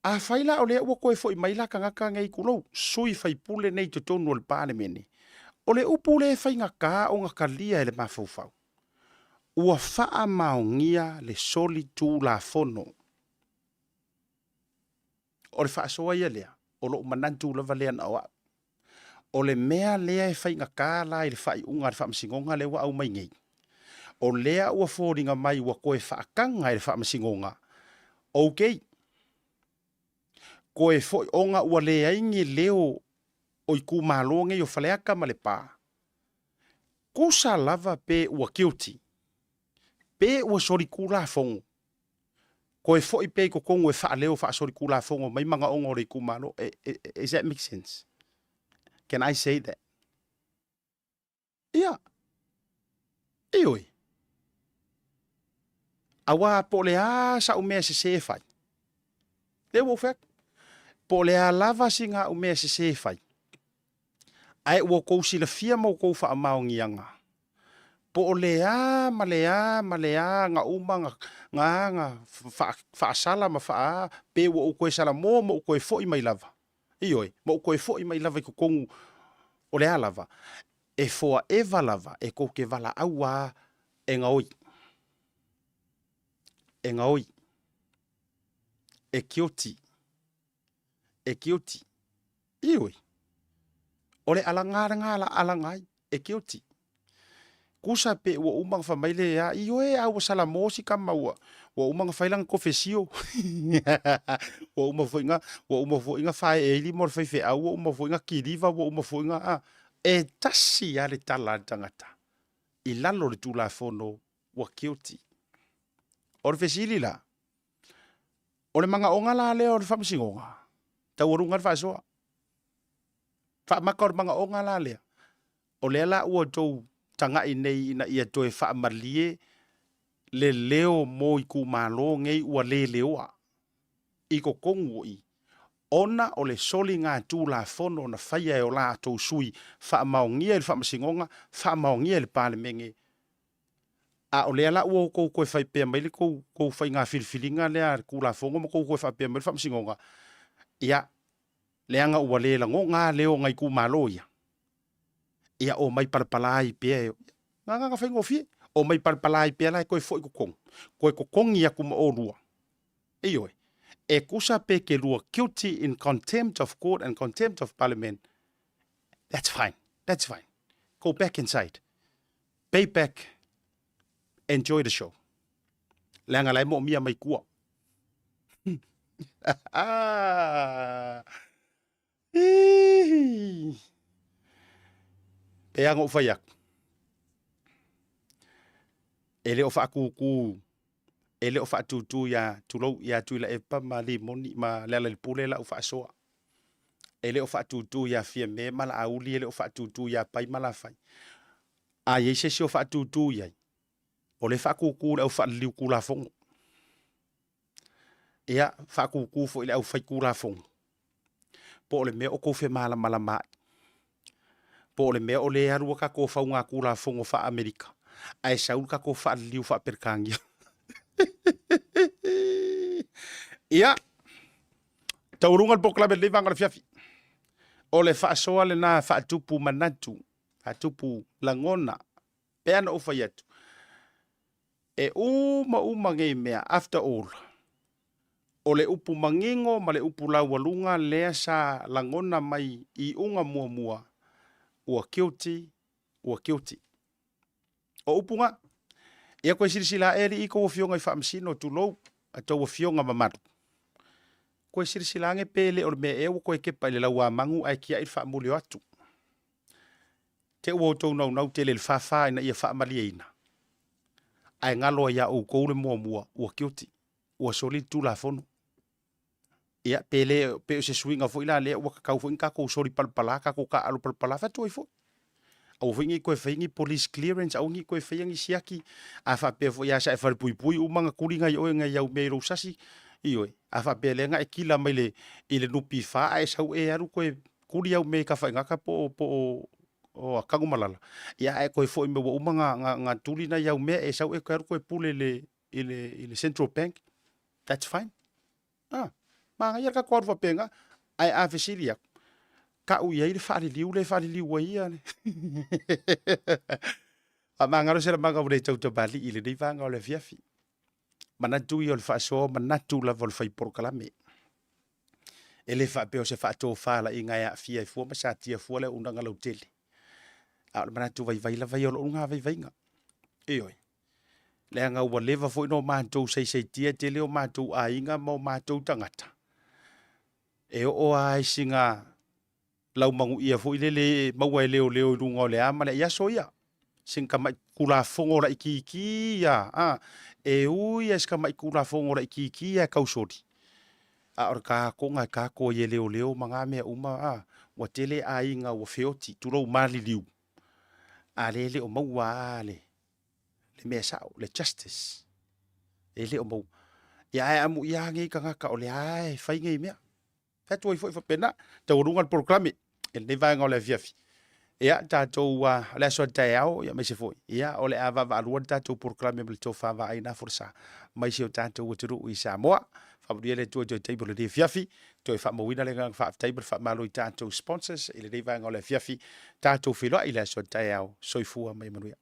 Speaker 1: A whaila o le ua koe fo i maila ka ngaka ngai kulou. Sui whai pule nei te tonu o le pāne mene. O le upu le whai ngaka o ngaka lia e le mawhauwhau. Ua wha maongia le soli tū la fono. O le wha soa ia lea. O lo manantu lava lea na oa. O le mea lea e whai ngaka la i le whai unga le wha masingonga le wa au mai ngei. O lea ua fōringa mai ua koe whaakanga i le wha masingonga. Okay. Koe fo onga ua lea ingi leo o i kumalonge i o whaleaka ma le pā. Kusa lava pe ua guilty. Pe ua sori kula fongo. Koe fo i pe ko kongo e wha leo wha sori kula fongo mai manga ongo re kumalo. Does that make sense? Can I say that? Yeah. Ioi. Awa po lea sa umea se fai. Le wo fek. Po lea lava si nga umea se fai. Ai ua kousi la fia mo kou wha amaongianga. Po lea, malea, nga uma, nga wha sala ma wha pe ua ukoe sala mo ukoe fo i mai lava. Ioi, mo ukoe fo i mai lava i kukongu o lea lava. E foa eva lava, e kou ke vala aua e nga oi. e ngaoi, e kioti, ioi, ole alangai, e kioti. Kusa pe ua umang whamaile ya, ioe au salamosi kama ua umang whailang kofesio. Ua uma foinga whae e ili mor whaife au, ua uma foinga kiriva, ua uma foinga e tasi ya le tala tangata. I lalo le tula fono, ua kioti. O le fesili la, o le manga onga la leo o le whamsingonga. Tau orunga le whasoa. Whamaka o le manga onga la lea. O le ala ua tou tanga i nei ina ia toe whaamalie le leo mo i ku malo ngei ua le leoa. I ko kongu i. Ona o le soli ngā tū la fono na whaia e o la tau sui whaamaongia i le whaamasingonga, whaamaongia i le pāle menge. A o le ala ua kou koe whaipea mai le kou whai ngā whilwhilinga lea ku la fongo ma kou koe whaipea mai le whaamasingonga. Ia, leanga ua le lango ngā leo ngai ku malo ia. Ia o mai parapalai pia e. Nganga whai ngofie. O mai parapalai pia lai koe fwoi kukong. Koe kukong ia kuma o rua. Ioi. E kusa pe ke rua guilty in contempt of court and contempt of parliament. That's fine. That's fine. Go back inside. Pay back. Enjoy the show. Langa lai mo mia mai kua. Pea ngō whaiak. Ele o whaakuku. Ele o whaatutu ya tulou ya tuila e pa ma li moni ma lala li pule la o whaasoa. Ele o whaatutu ya fia me mala auli ele o whaatutu ya pai mala whai. A yeise si o whaatutu yai. O le whaakuku le au whaaliu kula fongo. Ia whaakuku fo ile au whai kula fongo. Po le mea o kouwhe mala mai. Po le mea o le arua ka ko whaunga kula fongo wha Amerika. Ai saul ka ko whaaliu wha perkangia. Ia, taurunga le poklabe le vanga le fiafi. O le whaasoa le nā whaatupu manatu, whaatupu langona, peana o whaiatu. E uma ngei mea, after all, o le upu mangingo ma le upu laualunga lea sa langona mai I unga mua, ua kioti. O upunga, ia koe sirisila eri I ko fionga I whaamsino tulou, a tau fionga mamatu. Koe sirisila nge pele o le mea ewa koe kepa ile lau mangu ai kia I whaamulio atu. Te ua tau nau tele le whawha ina ia whaamalia ina. Ai ngalo ia o koule mua, ua kioti, ua soli tu la fono. Ia pele pe se swinga fo ila le ua kakau fo inka ko soli palpala, kako ka alu palpala fa toi fo. Au wingi koe whaingi police clearance, au ngi koe whaingi siaki, a whape fo ia sa e wharipui umanga kuringa I oe ngai au meiro sasi, ioi, a whape lenga e kila mai le ile nupi wha e sau e aru koe kuri au me ka whaingaka po o kangumalala. Ia e koe fo I mewa umanga ngā tulina iau mea e sau e koe aru koe pule ile Central Bank. That's fine. Manga ia ka kua aru whapenga, ai a whesiri aku. Ka ui ai le whaliliu wa ia ne. A mangaro se la manga ure tauta bali ile nei vanga o le fiafi. Manatu I o le whaasoa, manatu la vol whai porokalame. E le whapeo se whaato whala I ngai a fia I fua masatia fua le unanga lau tele. A le manatu vai la vai o lo unga vai nga. Ioi. Le anga ua leva fo ino mātou sei tia tele o mātou a inga mo mātou tangata. E o ai singa lau mangu ia fo ile maua e leo runga o le ama le ia so ia. Sing ka mai kula fongo la iki ia. E ui es ka mai kula fongo la iki ia kausori. A or ka konga ka ko ye leo manga mea uma wa tele a inga wa feoti turo mali liu. A le o maua le mea sao le justice. E le o mau. Ia ai amu ia ngi ka ngaka o le ai fai ngi mea. Fatu I foi pena tau runga le proklame. E ne vai ngau le fiafi. Ia tātou le aso tai au ia mai se foi. Ia o le ava alua tātou proklame le tō whawa aina forsa. Mai se o tātou uturu I Samoa. Whamuria le tō table le fiafi. Tō whamawina le ngang wha table whamalo I tātou sponsors. I le vai ngau le fiafi. Tātou whiloa I le aso tai au. Soifua mai manuia.